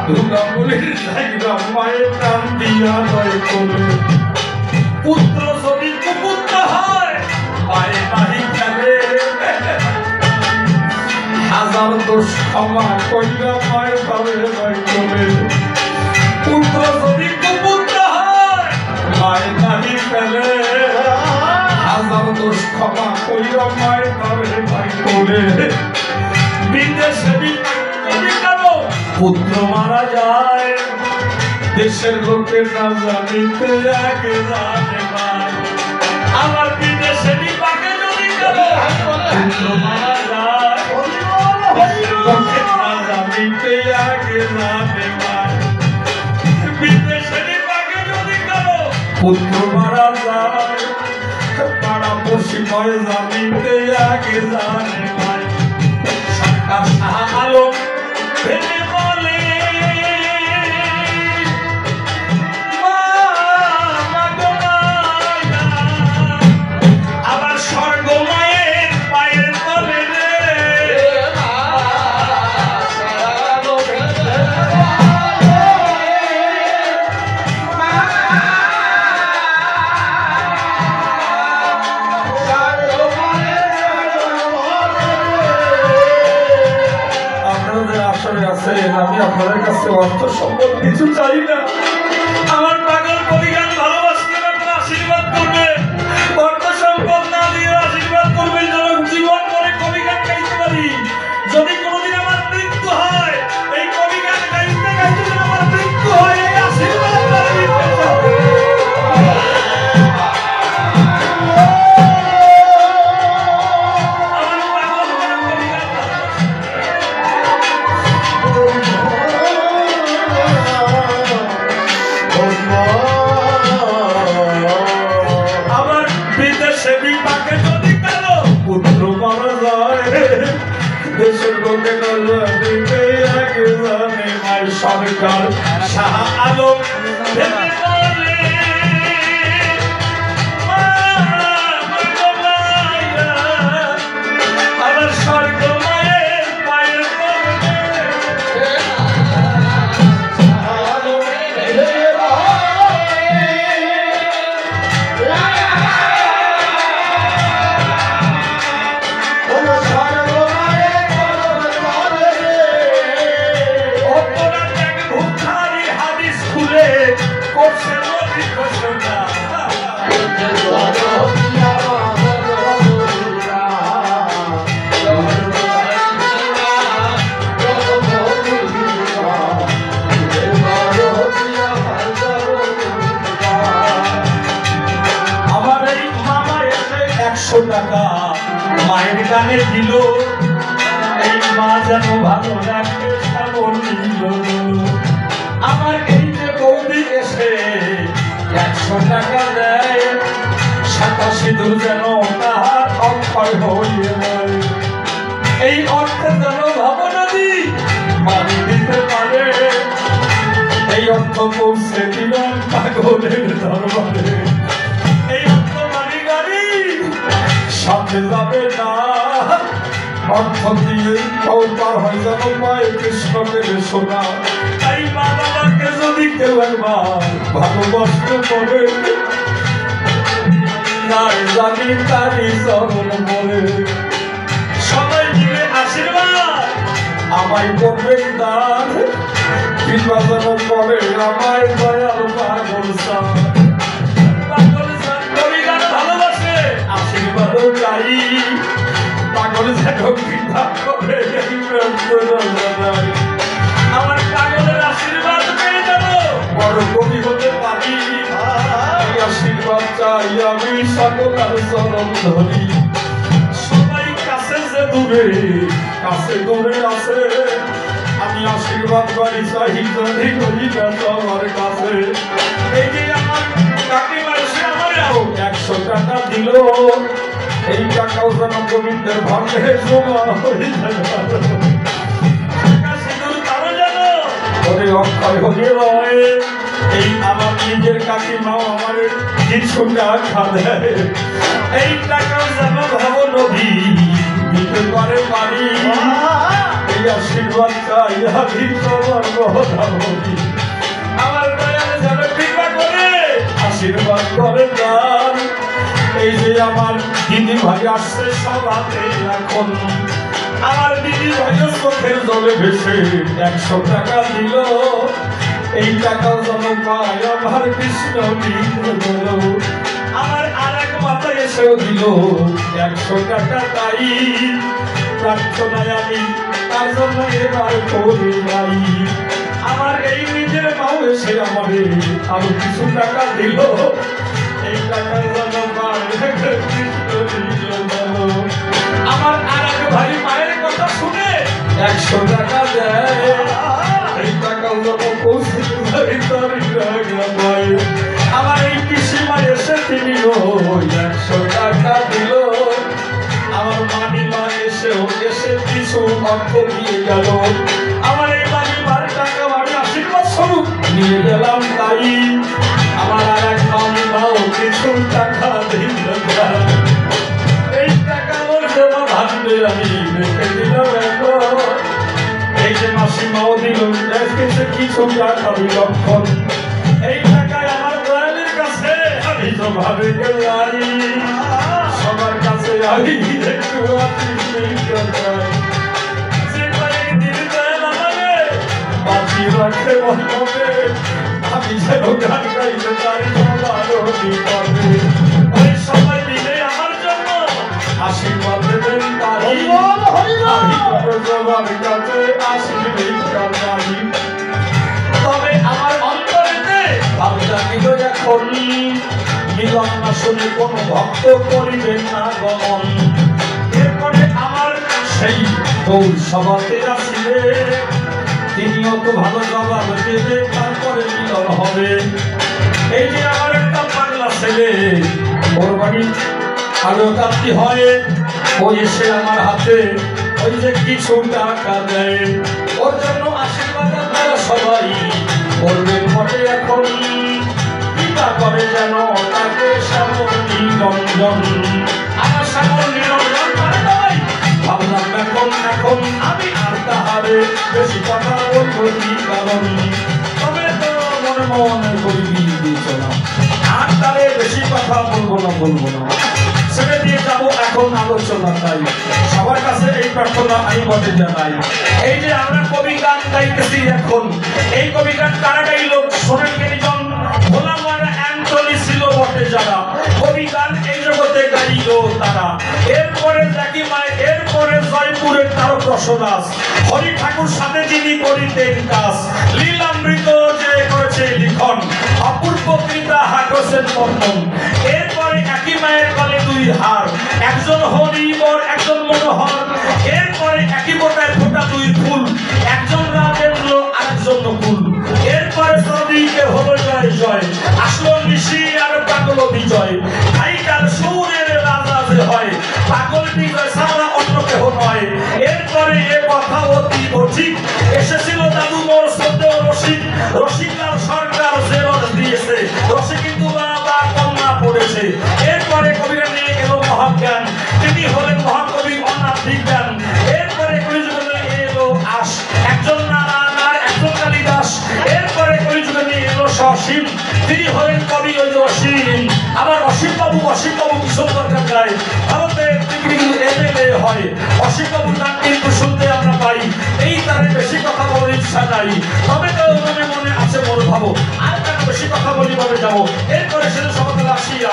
দুলা বলি যাইরা মায়ের টান দিয়া লয় করে পুত্র যদি কুপুত্র হয় মায়ের বাড়ি খেলে হাজার দোষ ক্ষমা কইরা মায়ের ভাবে লয় করে পুত্র যদি কুপুত্র হয় মায়ের বাড়ি খেলে হাজার দোষ ক্ষমা কইরা মায়ের ভাবে লয় করে বিদেশে বিদেশে কারো পুত্র মারা যায় দেশের লোকের না জানিতে আগে জানে ভাই আমার বিদেশে বিপাকে যদি কারো পুত্র মারা যায় লোকের না জানিতে আগে জানে ভাই বিদেশে বিপাকে যদি কারো পুত্র মারা যায় পাড়া পড়শি ভয় জানিতে আগে জানে ভাই সরকার শাহ আলম ভেবে বলে আবার স্বর্গ মায়ের পায়ের তলে রে আপনাদের আসলে আছে আমি আপনাদের কাছে অর্থ সম্পদ কিছু চাই না আমার পাগল কবিগান ভালোবাসতে আপনারা আশীর্বাদ করবেন অর্থ সম্পদ না দিয়ে আশীর্বাদ করবেন যেন জীবন করে কবিগান গাইতে পারি যদি কোনোদিন আমার মৃত্যু হয় এই কবিগান গাইতে গাইতে যেন আমার মৃত্যু হয় এই আশীর্বাদ আপনারা দিতে চাই। আমার পাগল কবিগান আবার বিদেশে বিপাকে যদি কারো পুত্র মারা যায় দেশের লোকে দিতে আগে জানে মাই সরকার শাহ আলম ভেবে বলে আবার স্বর্গ মায়ের পায়ের তলে আমার এই মামা এসে 100 টাকা মায়ের গানে দিল এই মা যেন ভালো রাখে সাবন দিল আমার এই যে বৌদি এসে 100 টাকা দেয় 87 দূর যেন তাহার অক্ষয় হইয়ে যায় এই অর্থে যেন ভাবনাদি মানি দিতে পারে এই অর্থ পৌঁছে দিলাম পাগলের দরবারে এই অর্থ মানি গাড়ি সামনে যাবে না অর্থ দিয়ে কৌতার হয়ে যেন মায়ের কৃষ্ণ পেলে শোনা তাই মা বাবাকে যদি কেউ একবার ভালোবাসতে পারে নাই জানি তারি চরণ বলে সবাই মিলে আশীর্বাদ আমায় করবেন দান নির্বাচন করে আমায় দয়াল পাগল কবিগান ভালোবাসে আশীর্বাদও চাই পাগল যেন কৃপা করে আমার পাগলের আশীর্বাদ পেয়ে যাব বড় কবি হতে পারি আশীর্বাদ চাই আমি সকল চরণ ধরি সবাই কাছে যে দূরে আছে আমি আশীর্বাদ বাড়ি চাই যদি করি আমার কাছে এই যে আমার কাকিমা এসে আমার 100 টাকা দিল এই টাকাও যেন গোবিন্দের ভাবে জমা হয়ে যায় সিঁদুর কারো যেন অক্ষয় হয়ে রয় এই আমার নিজের কাকিমাও আমার কিছু টাকা দেয়, এই টাকা যেন ভাবো নদী দিতে পারে পারি, এই আশীর্বাদ চাই আমি তোমার মহানবী। আমার দয়াল যেন কৃপা করে আশীর্বাদ করে দান। এই যে আমার দিদি ভাই আসছে সভাতে এখন, আমার দিদি ভাই চোখের জলে ভেসে 100 টাকা দিল, এই টাকা যেন পায় আমার কৃষ্ণ দিল। আমার আর এক মাথা এসেও দিল 100 টাকা, তাই প্রার্থনায় আমি তার জন্য এবার করে যাই। আমার এই নিজের মাও এসে আমারে আরো কিছু টাকা দিল, এই টাকার জন্য পায় কৃষ্ণ দিল। আমার আর এক ভাই মায়ের কথা শুনে 100 টাকা দেয়, এই টাকা যত পৌঁছে আমার এই পিসিমা এসে তিনি 100 টাকা দিল। আমার মামিমা এসেও এসে কিছু অর্থ দিয়ে গেল, আমার এই মামিমার টাকা আমি আশীর্বাদ স্বরূপ নিয়ে গেলাম, তাই আমার আর এক মামিমাও কিছু টাকা দিল। এই টাকা ওর জমা ভাঙবে আমি রেখে দিলাম এখন, এই যে মাসিমাও দিল কিছু টাকা বিলক্ষণ, এই টাকায় আমার দয়ালের কাছে আমি তো ভাবে গেলাই, সবার কাছে আমি একটু যে কয়েকদিন দয়াল আমাকে বাঁচিয়ে রাখতে বলবে, আমি যেন গান গাইতে পারি সবার বিপদে, ওই সবাই মিলে আমার জন্য আশীর্বাদ দেবেন তারি, আমি সবার কাছে আশীর্বাদ পাই। তবে আমার অন্তরেতে ভাবনা দিল এখন, মিলন না শুনে কোন ভক্ত করিবেন না গমন। এরপরে আমার সেই গৌর সভাতে আসিবে, তিনিও তো ভালো জবাব দেবে, তারপরে মিলন হবে। এই যে আমার একটা পাগলা ছেলে, ওর বাড়ি আলো কান্তি হয়, ওই এসে আমার হাতে ওই যে কিছু টাকা দেয়, ওর জন্য আশীর্বাদ আপনারা সবাই করবেন পটে এখন, কৃপা করে যেন তাকে শ্যামল নিরঞ্জন। আমার শ্যামল নিরঞ্জন মানে ভাই ভাবলাম এখন আমি আর তাহারে বেশি কথা বলবো কি কারণ, তবে তো মনে মনে করিবি বিচনা, আর তারে বেশি কথা বলবো না ছেড়ে দিয়ে যাবো এখন আলোচনা। তাই সবার কাছে এই প্রার্থনা আমি বলে জানাই, এই যে আমরা কবি গান গাইতেছি এখন, এই কবি গান কারা গাইল শোনেন কেনিজন, ভোলা মারা অ্যান্টনি ছিল বটে যারা, কবি গান এই জগতে গাইল তারা। এরপরে জাকি মায়, এরপরে জয়পুরের তারক দাস, হরি ঠাকুর সাথে যিনি করিতেন কাজ, লীলামৃত যে করেছে লিখন, অপূর্ব কৃতা হাকসেন বর্ণন। এরপরে একই মায়ের গলে 2 হার, একজন হরিবর একজন মনোহর, এরপরে একই বোটায় ফোটা 2 ফুল, একজন রাজেন্দ্র আরেকজন নকুল। এরপরে শ্রমিকে হলো জয় জয়, আসলো নিশি আর পাগল বিজয়, ভাইকার সুরের রাজা যে হয়, পাগল বিজয় ছাড়া অন্য কেহ নয়। এরপরে এ কথা অতি ঠিক এসেছিল দাদু মোর সদ্য রসিক, রসিকলাল সরকার যে রস দিয়েছে, রসে কিন্তু বাবা কন্যা পড়েছে। এরপরে কবিরা নিয়ে এলো মহাজ্ঞান, তিনি হলেন মহাকবি অনাথ বিজ্ঞান। এরপরে কলিযুগে এলো আস, একজন নারায়ণ আর একজন কালিদাস। এরপরে কলিযুগে নিয়ে এলো সসীম, তিনি হলেন কবি অসীম। আবার অসীম বাবু কিশোর দরকার গায়, ভারতে এমএলএ হয়, অসীম বাবুর নাম কিন্তু শুনতে আমরা পাই। এই তারে বেশি কথা বলার ইচ্ছা নাই, তবে তো মনে মনে আছে বড় ভাবো, আর কেন বেশি কথা বলি ভাবে যাবো। এরপরে সেটা সকালে আসিয়া